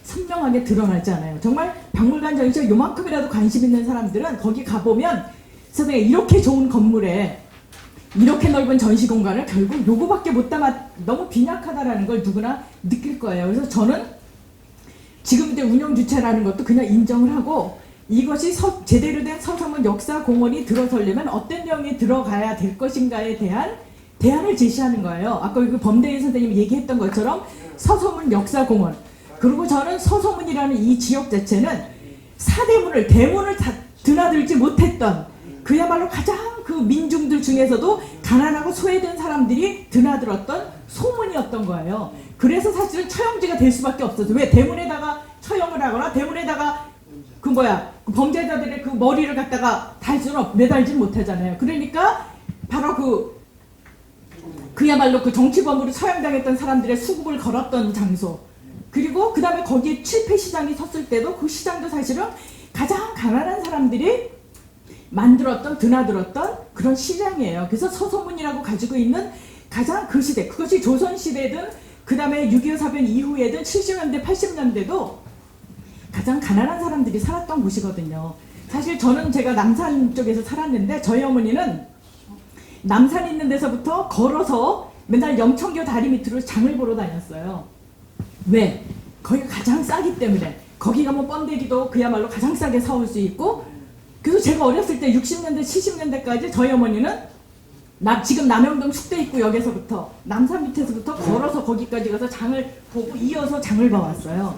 선명하게 드러나지 않아요. 정말 박물관 전시에 요만큼이라도 관심 있는 사람들은 거기 가보면, 세상에 이렇게 좋은 건물에 이렇게 넓은 전시 공간을 결국 요거밖에 못 담아, 너무 빈약하다라는 걸 누구나 느낄 거예요. 그래서 저는 지금 이제 운영 주체라는 것도 그냥 인정을 하고, 이것이 제대로 된 서서문 역사공원이 들어서려면 어떤 내용이 들어가야 될 것인가에 대한 대안을 제시하는 거예요. 아까 범대인 선생님이 얘기했던 것처럼 서서문 역사공원, 그리고 저는 서서문이라는 이 지역 자체는 대문을 다 드나들지 못했던, 그야말로 가장 민중들 중에서도 가난하고 소외된 사람들이 드나들었던 소문이었던 거예요. 그래서 사실은 처형지가 될 수밖에 없었어요. 왜? 대문에다가 처형을 하거나 대문에다가 범죄자들의 머리를 갖다가 매달지는 못하잖아요. 그러니까 바로 그야말로 정치범으로 처형당했던 사람들의 수급을 걸었던 장소, 그리고 그 다음에 거기에 칠패 시장이 섰을 때도 그 시장도 사실은 가장 가난한 사람들이 만들었던, 드나들었던 그런 시장이에요. 그래서 서소문이라고 가지고 있는 가장 그 시대, 그것이 조선시대든 그 다음에 6.25 사변 이후에든 70년대, 80년대도 가장 가난한 사람들이 살았던 곳이거든요. 사실 저는 제가 남산 쪽에서 살았는데 저희 어머니는 남산 있는 데서부터 걸어서 맨날 영천교 다리 밑으로 장을 보러 다녔어요. 왜? 거기가 가장 싸기 때문에. 거기 가면 번데기도 그야말로 가장 싸게 사올 수 있고, 그래서 제가 어렸을 때 60년대, 70년대까지 저희 어머니는 지금 남영동 숙대입구역에서부터 남산 밑에서부터 걸어서 거기까지 가서 장을 보고 이어서 장을 봐왔어요.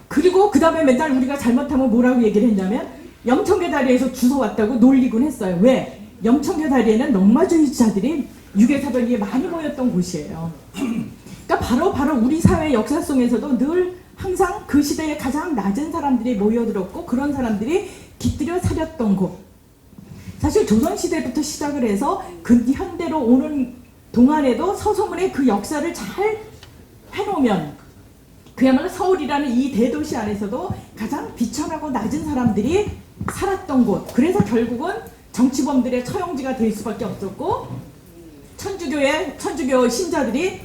그리고 그 다음에 맨날 우리가 잘못하면 뭐라고 얘기를 했냐면 영천교 다리에서 주워왔다고 놀리곤 했어요. 왜? 영천교 다리에는 넉마주의자들이 6.25 사변이 많이 모였던 곳이에요. 그러니까 바로 우리 사회 역사 속에서도 늘 항상 그 시대에 가장 낮은 사람들이 모여들었고 그런 사람들이 깃들여 살았던 곳. 사실 조선시대부터 시작을 해서 근현대로 오는 동안에도 서소문의 그 역사를 잘 해놓으면 그야말로 서울이라는 이 대도시 안에서도 가장 비천하고 낮은 사람들이 살았던 곳. 그래서 결국은 정치범들의 처형지가 될 수밖에 없었고 천주교 신자들이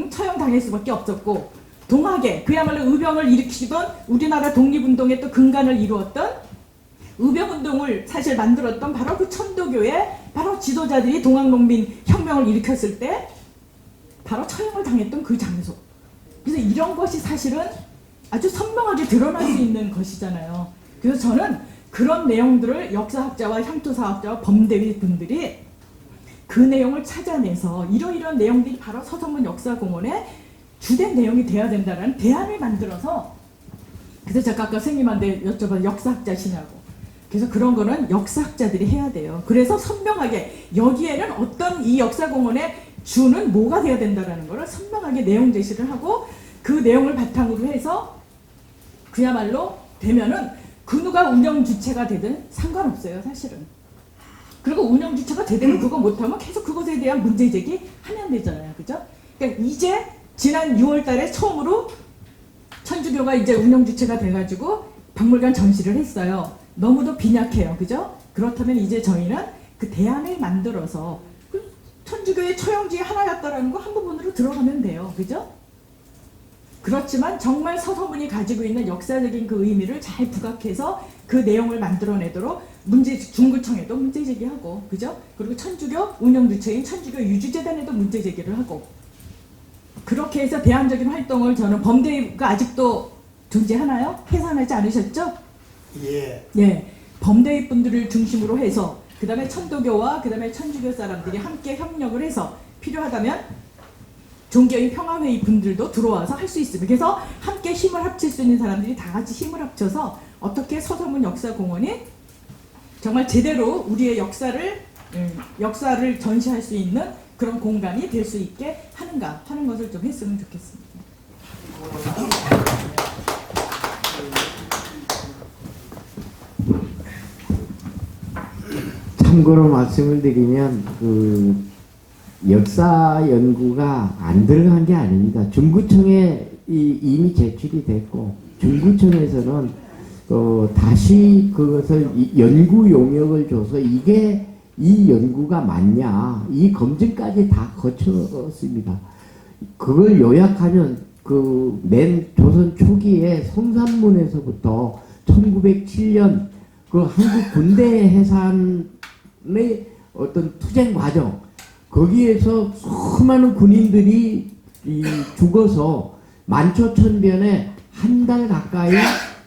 처형당할 수밖에 없었고 동학의 그야말로 의병을 일으키던 우리나라 독립운동의 또 근간을 이루었던 의병운동을 사실 만들었던 바로 그 천도교의 바로 지도자들이 동학농민 혁명을 일으켰을 때 바로 처형을 당했던 그 장소. 그래서 이런 것이 사실은 아주 선명하게 드러날 수 있는 것이잖아요. 그래서 저는 그런 내용들을 역사학자와 향토사학자와 범대위 분들이 그 내용을 찾아내서 이러이러한 내용들이 바로 서소문 역사공원의 주된 내용이 돼야 된다는 대안을 만들어서, 그래서 제가 아까 선생님한테 여쭤봐 역사학자시냐고. 그래서 그런 거는 역사학자들이 해야 돼요. 그래서 선명하게 여기에는 어떤 이 역사공원의 주는 뭐가 돼야 된다라는 거를 선명하게 내용 제시를 하고 그 내용을 바탕으로 해서 그야말로 되면은 그 누가 운영 주체가 되든 상관없어요, 사실은. 그리고 운영 주체가 제대로 그거 못하면 계속 그것에 대한 문제 제기 하면 되잖아요, 그죠? 그러니까 이제 지난 6월 달에 처음으로 천주교가 이제 운영 주체가 돼가지고 박물관 전시를 했어요. 너무도 빈약해요, 그죠? 그렇다면 이제 저희는 그 대안을 만들어서 그 천주교의 처형지 하나였다라는 거 한 부분으로 들어가면 돼요, 그죠? 그렇지만 정말 서소문이 가지고 있는 역사적인 그 의미를 잘 부각해서 그 내용을 만들어내도록 중구청에도 문제 제기하고, 그죠? 그리고 천주교 운영주체인 천주교 유주재단에도 문제 제기를 하고, 그렇게 해서 대안적인 활동을 저는 범대위가 아직도 존재하나요? 해산하지 않으셨죠? 예. 예, 범대위 분들을 중심으로 해서 그 다음에 천도교와 그 다음에 천주교 사람들이 함께 협력을 해서 필요하다면 종교인 평화회의 분들도 들어와서 할 수 있습니다. 그래서 함께 힘을 합칠 수 있는 사람들이 다 같이 힘을 합쳐서 어떻게 서소문 역사공원이 정말 제대로 우리의 역사를 전시할 수 있는 그런 공간이 될 수 있게 하는가 하는 것을 좀 했으면 좋겠습니다. 참고로 말씀을 드리면 그 역사 연구가 안 들어간 게 아닙니다. 중구청에 이미 제출이 됐고 중구청에서는 다시 그것을 연구 용역을 줘서 이게 이 연구가 맞냐 이 검증까지 다 거쳤습니다. 그걸 요약하면 그 맨 조선 초기에 성산문에서부터 1907년 그 한국 군대 해산의 어떤 투쟁 과정 거기에서 수많은 군인들이 죽어서 만초천변에 한 달 가까이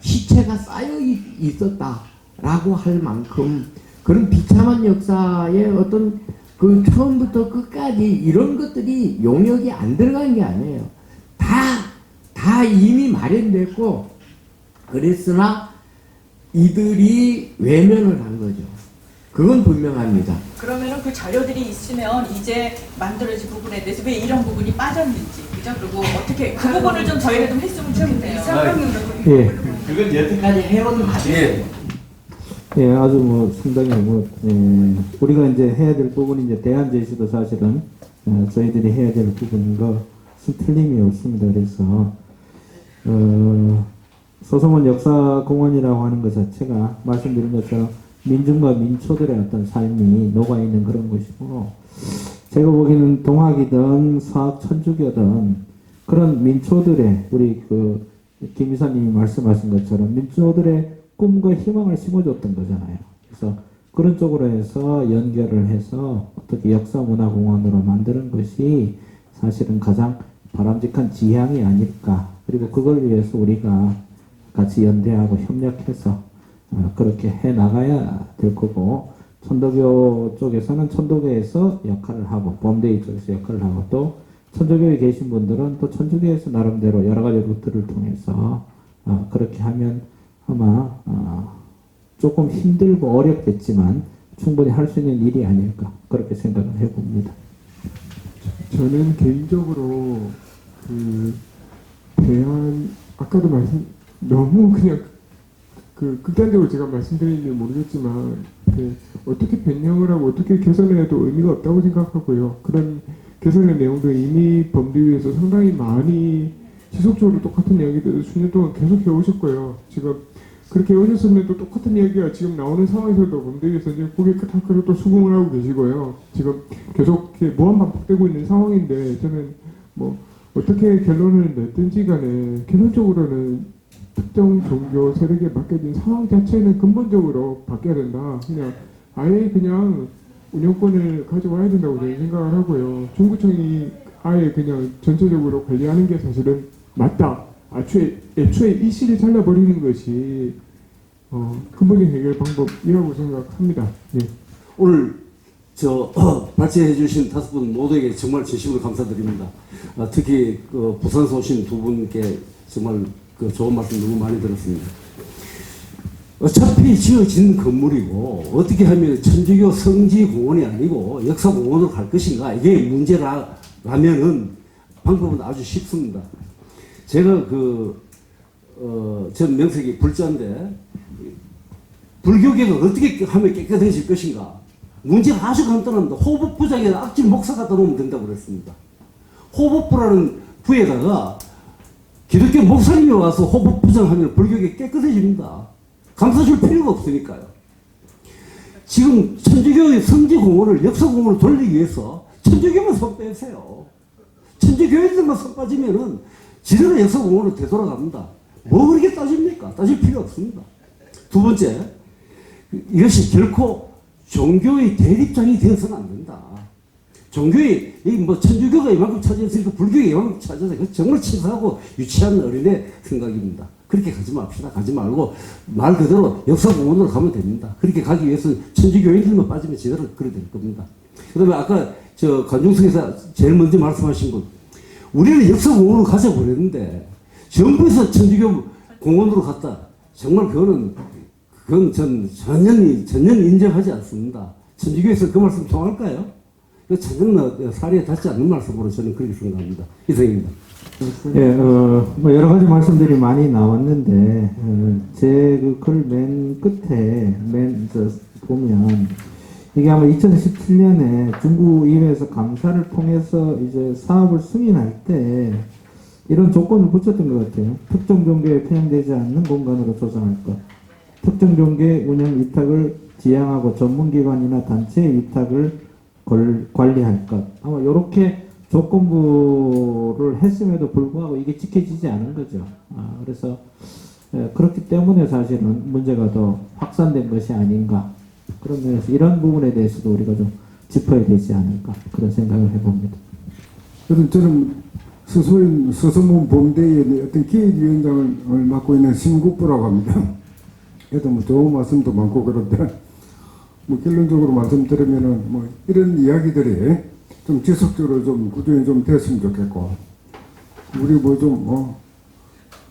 시체가 쌓여 있었다라고 할 만큼 그런 비참한 역사의 어떤 그 처음부터 끝까지 이런 것들이 용역이 안 들어간 게 아니에요. 다 이미 마련됐고 그랬으나 이들이 외면을 한 거죠. 그건 분명합니다. 그러면은 그 자료들이 있으면 이제 만들어진 부분에 대해서 왜 이런 부분이 빠졌는지, 그죠? 그리고 어떻게 그 부분을 좀 저희가 좀 했으면 좋겠네요. 예, 그건 여태까지 해온 과정이에요. 예, 아주 상당히 우리가 이제 해야 될 부분이 이제 대안 제시도 사실은 저희들이 해야 될 부분인 것은 틀림이 없습니다. 그래서 소송원 역사공원이라고 하는 것 자체가 말씀드린 것처럼 민중과 민초들의 어떤 삶이 녹아있는 그런 곳이고, 제가 보기에는 동학이든 서학 천주교든 그런 민초들의, 우리 김 이사님이 말씀하신 것처럼 민초들의 꿈과 희망을 심어줬던 거잖아요. 그래서 그런 쪽으로 해서 연결을 해서 어떻게 역사문화공원으로 만드는 것이 사실은 가장 바람직한 지향이 아닐까. 그리고 그걸 위해서 우리가 같이 연대하고 협력해서 그렇게 해 나가야 될 거고, 천도교 쪽에서는 천도교에서 역할을 하고, 범대위 쪽에서 역할을 하고, 또 천주교에 계신 분들은 또 천주교에서 나름대로 여러 가지 루트를 통해서 그렇게 하면 아마 조금 힘들고 어렵겠지만 충분히 할 수 있는 일이 아닐까, 그렇게 생각을 해봅니다. 저는 개인적으로 대안, 아까도 너무 그냥 극단적으로 제가 말씀드리는지 모르겠지만, 어떻게 변형을 하고 어떻게 개선을 해도 의미가 없다고 생각하고요. 그런 개선의 내용도 이미 범대위에서 상당히 많이 지속적으로 똑같은 이야기들을 수년 동안 계속 해오셨고요. 지금 그렇게 해오셨음에도 똑같은 이야기가 지금 나오는 상황에서도 범대위에서 이제 고개 끄덕끄덕 또 수긍을 하고 계시고요. 지금 계속 이렇게 무한 반복되고 있는 상황인데, 저는 뭐 어떻게 결론을 냈든지 간에 결론적으로는 특정 종교 세력에 맡겨진 상황 자체는 근본적으로 바뀌어야 된다. 그냥 아예 그냥 운영권을 가져와야 된다고 저는 생각을 하고요. 중구청이 아예 그냥 전체적으로 관리하는 게 사실은 맞다. 애초에 이 씨를 잘라버리는 것이 근본적인 해결 방법이라고 생각합니다. 예. 오늘 발제해 주신 5분 모두에게 정말 진심으로 감사드립니다. 특히 부산서 오신 두 분께 정말 좋은 말씀 너무 많이 들었습니다. 어차피 지어진 건물이고 어떻게 하면 천주교 성지공원이 아니고 역사공원으로 갈 것인가, 이게 문제라면은 방법은 아주 쉽습니다. 제가 전 명색이 불자인데, 불교계가 어떻게 하면 깨끗해질 것인가? 문제가 아주 간단합니다. 호법부장에 악질 목사가 들어오면 된다고 그랬습니다. 호법부라는 부에다가 기독교 목사님이 와서 호법부장 하면 불교계 깨끗해집니다. 감사 줄 필요가 없으니까요. 지금 천주교의 성지공원을 역사공원으로 돌리기 위해서 천주교만 손 빼세요. 천주교인들만 손 빠지면은 지대로 역사공원으로 되돌아갑니다. 뭐 그렇게 따집니까? 따질 필요 없습니다. 두 번째, 이것이 결코 종교의 대립장이 되어서는 안 된다. 종교의, 천주교가 이만큼 차지했으니까 불교가 이만큼 차지해서 정말 치사하고 유치한 어린애 생각입니다. 그렇게 가지 맙시다. 가지 말고 말 그대로 역사공원으로 가면 됩니다. 그렇게 가기 위해서는 천주교인들만 빠지면 제대로 그래 될 겁니다. 그 다음에 아까 관중석에서 제일 먼저 말씀하신 분, 우리는 역사공원으로 가자고 그랬는데 정부에서 천주교 공원으로 갔다. 정말 그건 전혀 인정하지 않습니다. 천주교에서 그 말씀 통할까요? 전혀 사리에 닿지 않는 말씀으로 저는 그렇게 생각합니다. 이상입니다. 예, 여러 가지 말씀들이 많이 나왔는데, 제 글 맨 끝에, 보면, 이게 아마 2017년에 중구의회에서 감사를 통해서 이제 사업을 승인할 때, 이런 조건을 붙였던 것 같아요. 특정 종교에 편향되지 않는 공간으로 조성할 것. 특정 종교의 운영 위탁을 지향하고 전문기관이나 단체의 위탁을 관리할 것. 아마 이렇게 조건부를 했음에도 불구하고 이게 지켜지지 않은 거죠. 그래서 그렇기 때문에 사실은 문제가 더 확산된 것이 아닌가. 그런 면에서 이런 부분에 대해서도 우리가 좀 짚어야 되지 않을까, 그런 생각을 해봅니다. 그래서 저는 서소문 범대의 어떤 기획위원장을 맡고 있는 심국부라고 합니다. 그래도 뭐 좋은 말씀도 많고 그런데, 결론적으로 말씀드리면은 이런 이야기들이 좀 지속적으로 좀 꾸준히 좀 됐으면 좋겠고, 우리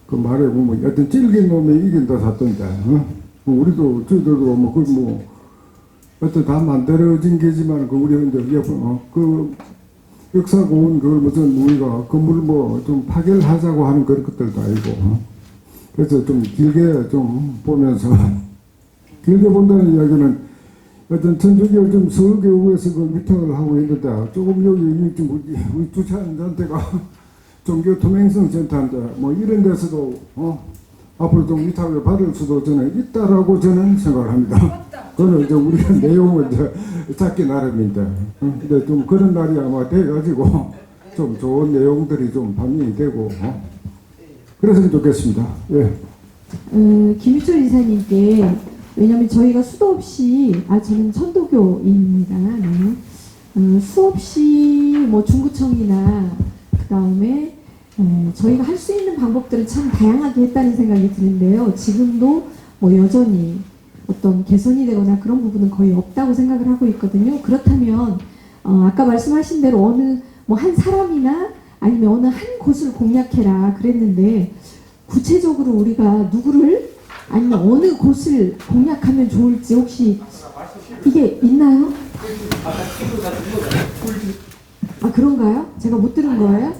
그 말에 어떤 찔긴 놈이 이긴다 샀던데, 우리도 저희들도 어떤 다 만들어진 게지만 우리 이제 그 역사공원 무슨 우리가 건물 좀 파괴하자고 하는 그런 것들도 아니고, 그래서 좀 길게 좀 보면서 길게 본다는 이야기는 어떤 천주교 좀 서울교구에서 그 위탁을 하고 있는데, 조금 여기 좀 우리 주차하는 단체가 종교 투명성 센터인데 뭐 이런 데서도 앞으로 좀 위탁을 받을 수도 저는 있다라고 저는 생각을 합니다. 그거는 이제 우리가 내용을 이제 찾기 나름인데, 근데 좀 그런 날이 아마 돼가지고 좀 좋은 내용들이 좀 반영이 되고 그랬으면 좋겠습니다. 예. 김유철 이사님께, 왜냐하면 저희가 수도 없이 저는 천도교입니다. 네. 수없이 뭐 중구청이나 그 다음에 저희가 할 수 있는 방법들은 참 다양하게 했다는 생각이 드는데요. 지금도 뭐 여전히 어떤 개선이 되거나 그런 부분은 거의 없다고 생각을 하고 있거든요. 그렇다면 아까 말씀하신 대로 어느 뭐 한 사람이나 아니면 어느 한 곳을 공략해라 그랬는데, 구체적으로 우리가 누구를 아니면 어느 곳을 공략하면 좋을지 혹시 이게 있나요? 그런가요? 제가 못 들은 거예요?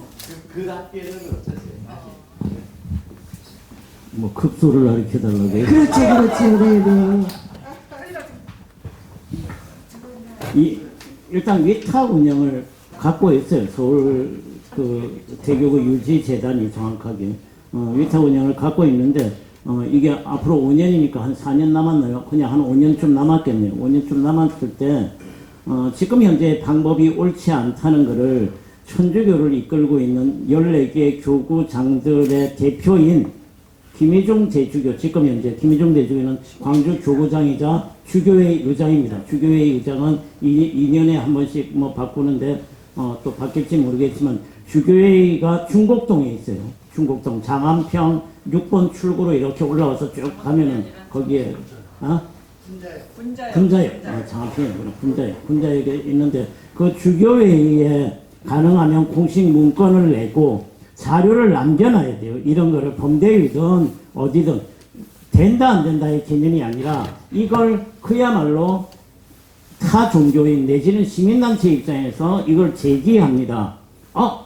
뭐 급소를 가르쳐달라고 해요. 그렇죠. 네네. 일단 위탁 운영을 갖고 있어요. 서울 그 대교구 유지재단이 정확하게 위탁 운영을 갖고 있는데, 이게 앞으로 5년이니까 한 4년 남았나요? 그냥 한 5년쯤 남았겠네요. 5년쯤 남았을 때 지금 현재 방법이 옳지 않다는 것을 천주교를 이끌고 있는 14개 교구장들의 대표인 김희중 대주교, 지금 현재 김희중 대주교는 광주 교구장이자 주교회 의장입니다. 주교회 의장은 2년에 한 번씩 뭐 바꾸는데 또 바뀔지 모르겠지만, 주교회가 중곡동에 있어요. 중곡동 장안평 6번 출구로 이렇게 올라와서 쭉 가면은 거기에 군자역, 장안평이구나. 군자역에 있는데, 그 주교회에 가능하면 공식 문건을 내고 자료를 남겨놔야 돼요. 이런 거를 범대위든 어디든 된다 안 된다의 개념이 아니라, 이걸 그야말로 타 종교인 내지는 시민단체 입장에서 이걸 제기합니다.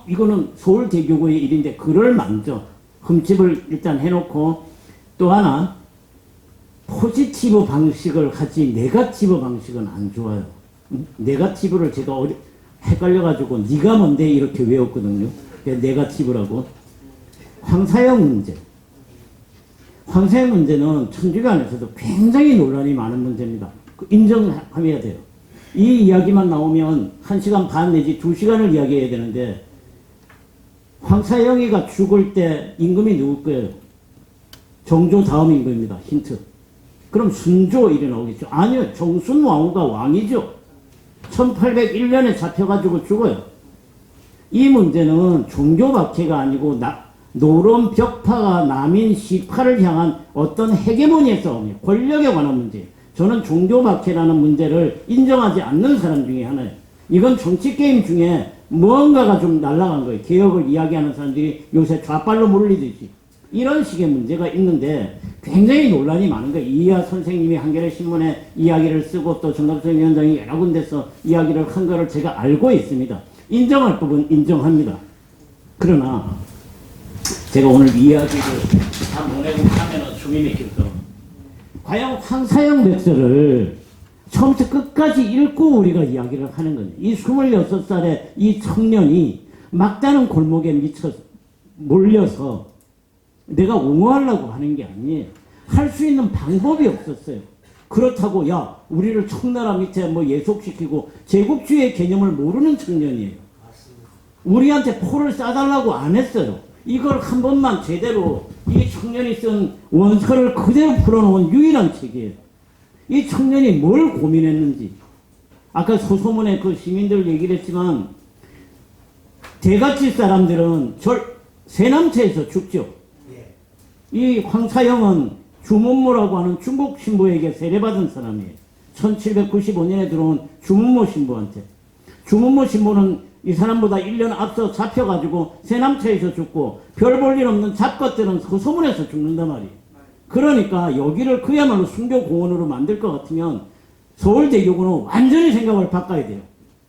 이거는 서울대교구의 일인데 글을 먼저 흠집을 일단 해놓고, 또 하나 포지티브 방식을 하지 네거티브 방식은 안 좋아요. 네거티브를 제가 헷갈려가지고 네가 뭔데 이렇게 외웠거든요. 네거티브라고. 황사형 문제. 황사형 문제는 천주교 안에서도 굉장히 논란이 많은 문제입니다. 인정해야 돼요. 이 이야기만 나오면 1시간 반 내지 2시간을 이야기해야 되는데, 황사영이가 죽을 때 임금이 누굴 거예요? 정조 다음 임금입니다. 힌트. 그럼 순조 이래 나오겠죠? 아니요. 정순왕후가 왕이죠. 1801년에 잡혀가지고 죽어요. 이 문제는 종교 박해가 아니고 노론 벽파가 남인 시파를 향한 어떤 헤게모니의 싸움이에요. 권력에 관한 문제예요. 저는 종교 박해라는 문제를 인정하지 않는 사람 중에 하나예요. 이건 정치 게임 중에 무언가가 좀 날아간 거예요. 개혁을 이야기하는 사람들이 요새 좌빨로 몰리듯이. 이런 식의 문제가 있는데 굉장히 논란이 많은 거예요. 이하 선생님이 한겨레 신문에 이야기를 쓰고 또 정갑선 위원장이 여러 군데서 이야기를 한 거를 제가 알고 있습니다. 인정할 부분 인정합니다. 그러나 제가 오늘 이야기를 다 보내고 하면은 숨이 막힐 거. 과연 황사형 백서를 처음부터 끝까지 읽고 우리가 이야기를 하는 거예요. 이 26살의 이 청년이 막다른 골목에 몰려서 내가 옹호하려고 하는 게 아니에요. 할 수 있는 방법이 없었어요. 그렇다고 우리를 청나라 밑에 뭐 예속시키고 제국주의의 개념을 모르는 청년이에요. 우리한테 포를 쏴달라고 안 했어요. 이걸 한 번만 제대로 이 청년이 쓴 원서를 그대로 풀어놓은 유일한 책이에요. 이 청년이 뭘 고민했는지. 아까 소소문에 그 시민들 얘기를 했지만, 대가치 사람들은 세남체에서 죽죠. 이 황사형은 주문모라고 하는 중국 신부에게 세례받은 사람이에요. 1795년에 들어온 주문모 신부한테. 주문모 신부는 이 사람보다 1년 앞서 잡혀가지고 세남체에서 죽고, 별 볼 일 없는 잡것들은 그 소문에서 죽는단 말이에요. 그러니까 여기를 그야말로 순교공원으로 만들 것 같으면 서울대교구는 완전히 생각을 바꿔야 돼요.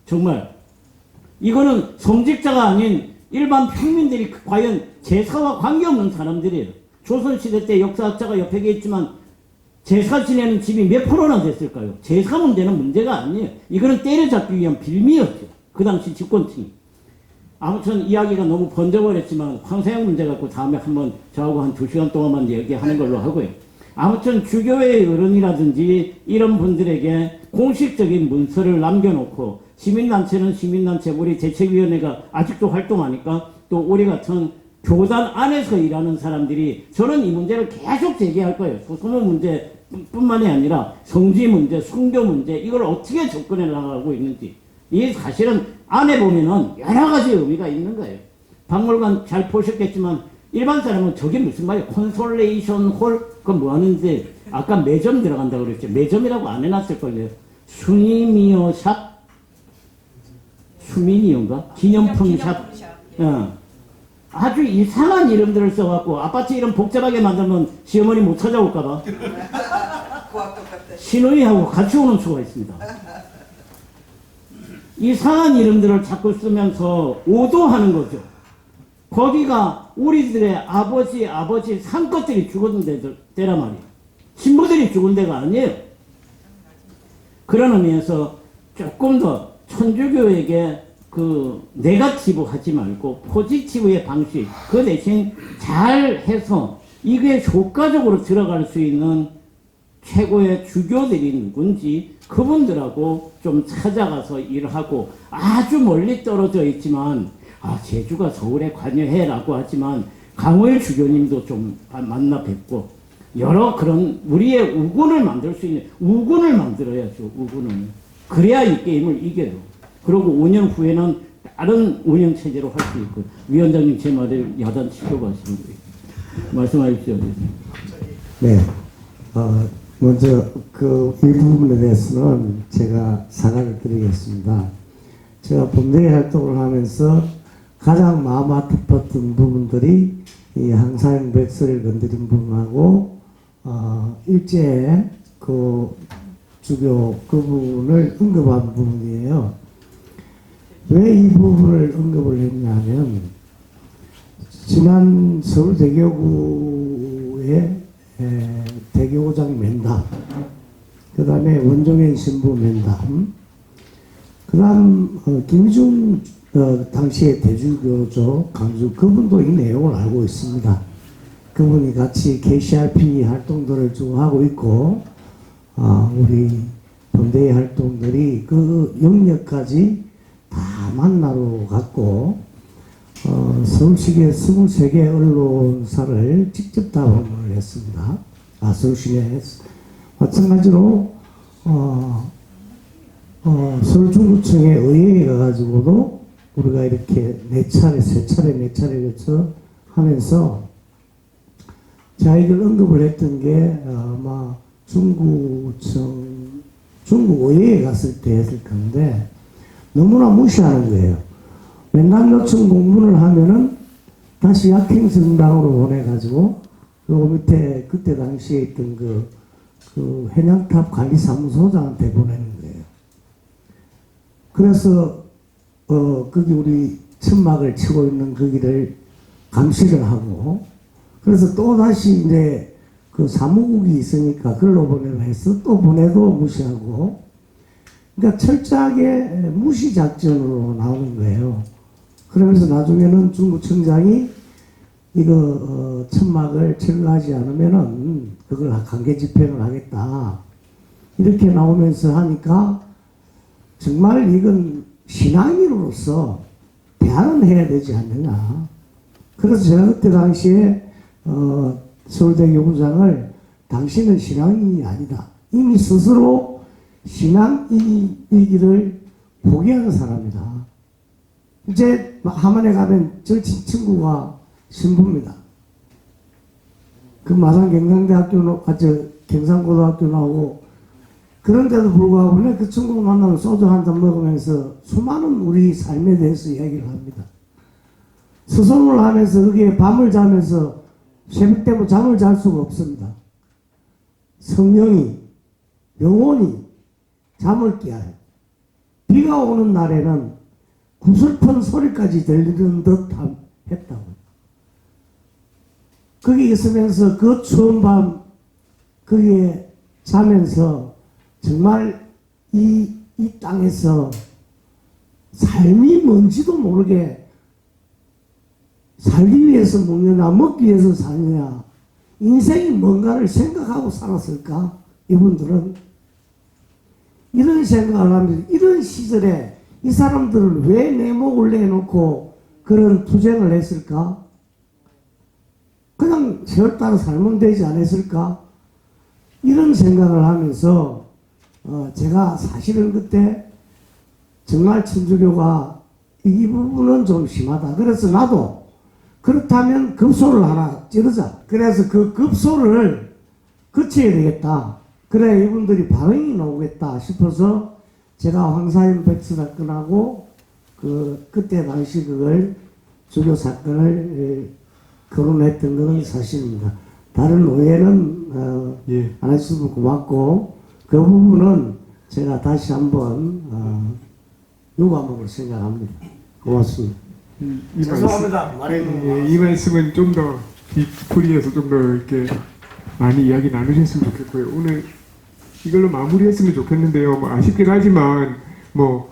정말. 이거는 성직자가 아닌 일반 평민들이 과연 제사와 관계없는 사람들이에요. 조선시대 때 역사학자가 옆에 계시지만 제사 지내는 집이 몇 프로나 됐을까요? 제사 문제는 문제가 아니에요. 이거는 때려잡기 위한 빌미였죠. 그 당시 집권층이. 아무튼 이야기가 너무 번져버렸지만 황세영 문제 갖고 다음에 한번 저하고 한 2시간 동안만 얘기하는 걸로 하고요. 아무튼 주교회 어른이라든지 이런 분들에게 공식적인 문서를 남겨놓고 시민단체는 시민단체 우리 대책위원회가 아직도 활동하니까 또 우리 같은 교단 안에서 일하는 사람들이 저는 이 문제를 계속 제기할 거예요. 소수모 문제 뿐만이 아니라 성지 문제, 순교 문제 이걸 어떻게 접근해 나가고 있는지 이 사실은 안에 보면은 여러 가지 의미가 있는 거예요. 박물관 잘 보셨겠지만 일반 사람은 저게 무슨 말이에요? 콘솔레이션 홀? 그건 뭐 하는지 아까 매점 들어간다고 그랬죠. 매점이라고 안 해놨을 거예요. 수미미어 샵? 수미니어인가? 기념품 샵? 아주 이상한 이름들을 써갖고 아파트 이름 복잡하게 만들면 시어머니 못 찾아올까봐 신우이하고 같이 오는 수가 있습니다. 이상한 이름들을 자꾸 쓰면서 오도하는 거죠. 거기가 우리들의 아버지 산것들이 죽은 데란 말이에요. 신부들이 죽은 데가 아니에요. 그런 의미에서 조금 더 천주교에게 그 네거티브 하지 말고 포지티브의 방식 그 대신 잘 해서 이게 효과적으로 들어갈 수 있는 최고의 주교들이 누군지 그분들하고 좀 찾아가서 일하고 아주 멀리 떨어져 있지만 제주가 서울에 관여해라고 하지만 강호일 주교님도 좀 만나 뵙고 여러 그런 우리의 우군을 만들 수 있는 우군을 만들어야죠. 우군을 그래야 이 게임을 이겨요. 그리고 5년 후에는 다른 운영체제로 할 수 있고 위원장님 제 말을 야단치려고 하시는 거예요. 말씀하십시오. 네. 먼저 그 일부분에 대해서는 제가 사과를 드리겠습니다. 제가 범죄 활동을 하면서 가장 마음 아팠던 부분들이 이 항사형 백설을 건드린 부분하고 일제 그 주교 그 부분을 언급한 부분이에요. 왜 이 부분을 언급을 했냐면 지난 서울대교구의 대교장 면담, 그 다음에 원종현 신부 면담, 그 다음 김중 당시의 대주교죠. 강주 그분도 이 내용을 알고 있습니다. 그분이 같이 KCRP 활동들을 좀 하고 있고 우리 범대의 활동들이 그 영역까지 다 만나러 갔고 서울시계 23개 언론사를 직접 답변을 했습니다. 서울시내 마찬가지로 서울중구청에 의회에 가가지고도 우리가 이렇게 3차례 거쳐 하면서 자기들 언급을 했던 게 아마 중구의회에 갔을 때 했을 건데 너무나 무시하는 거예요. 맨날 요청 공문을 하면은 다시 약행성당으로 보내가지고 그 밑에 그때 당시에 있던 그 해양탑 관리사무소장한테 보내는 거예요. 그래서 거기 우리 천막을 치고 있는 거기를 감시를 하고 그래서 또 다시 이제 그 사무국이 있으니까 글로 보내라 해서 또 보내도 무시하고 그러니까 철저하게 무시 작전으로 나오는 거예요. 그러면서 나중에는 중구청장이 이거 천막을 철거하지 않으면은 그걸 강제 집행을 하겠다 이렇게 나오면서 하니까 정말 이건 신앙인으로서 대안을 해야 되지 않느냐. 그래서 제가 그때 당시에 서울대 교구장을 당신은 신앙인이 아니다. 이미 스스로 신앙이기를 포기하는 사람이다. 이제 하만에 가면 저 친구가 신부입니다. 그 마산 경상고등학교 나오고 그런데도 불구하고 그 친구 만나면 소주 한잔 먹으면서 수많은 우리 삶에 대해서 이야기를 합니다. 수송을 하면서 거기에 밤을 자면서 새벽 때면 잠을 잘 수가 없습니다. 성령이 영혼이 잠을 깨어요. 비가 오는 날에는 구슬픈 소리까지 들리는 듯 했다고. 거기 있으면서 그 추운 밤 거기에 자면서 정말 이 땅에서 삶이 뭔지도 모르게 살기 위해서 먹느냐, 먹기 위해서 사느냐, 인생이 뭔가를 생각하고 살았을까? 이분들은 이런 생각을 하면서 이런 시절에 이 사람들은 왜 내 목을 내놓고 그런 투쟁을 했을까? 그냥 세월 따라 살면 되지 않았을까? 이런 생각을 하면서 제가 사실은 그때 정말 천주교가 이 부분은 좀 심하다. 그래서 나도 그렇다면 급소를 하나 찌르자. 그래서 그 급소를 거쳐야 되겠다. 그래 이분들이 반응이 나오겠다 싶어서 제가 황사현 백서 사건하고 그때 당시 그걸 주교 사건을 거론했던 것은 사실입니다. 다른 오해는 안 해주셔서 고맙고 그 부분은 제가 다시 한번 요구함으로 생각합니다. 고맙습니다. 죄송합니다. 이 말씀은 좀 더 뒷풀이해서 좀 더 이렇게 많이 이야기 나누셨으면 좋겠고요. 오늘 이걸로 마무리했으면 좋겠는데요. 뭐 아쉽긴 하지만 뭐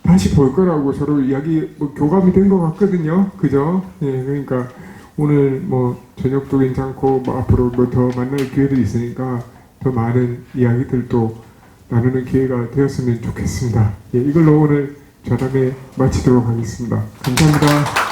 다시 볼 거라고 서로 이야기 교감이 된 것 같거든요. 그죠? 예, 그러니까 오늘 뭐 저녁도 괜찮고 뭐 앞으로 뭐 더 만날 기회도 있으니까 더 많은 이야기들도 나누는 기회가 되었으면 좋겠습니다. 예, 이걸로 오늘 전함회 마치도록 하겠습니다. 감사합니다.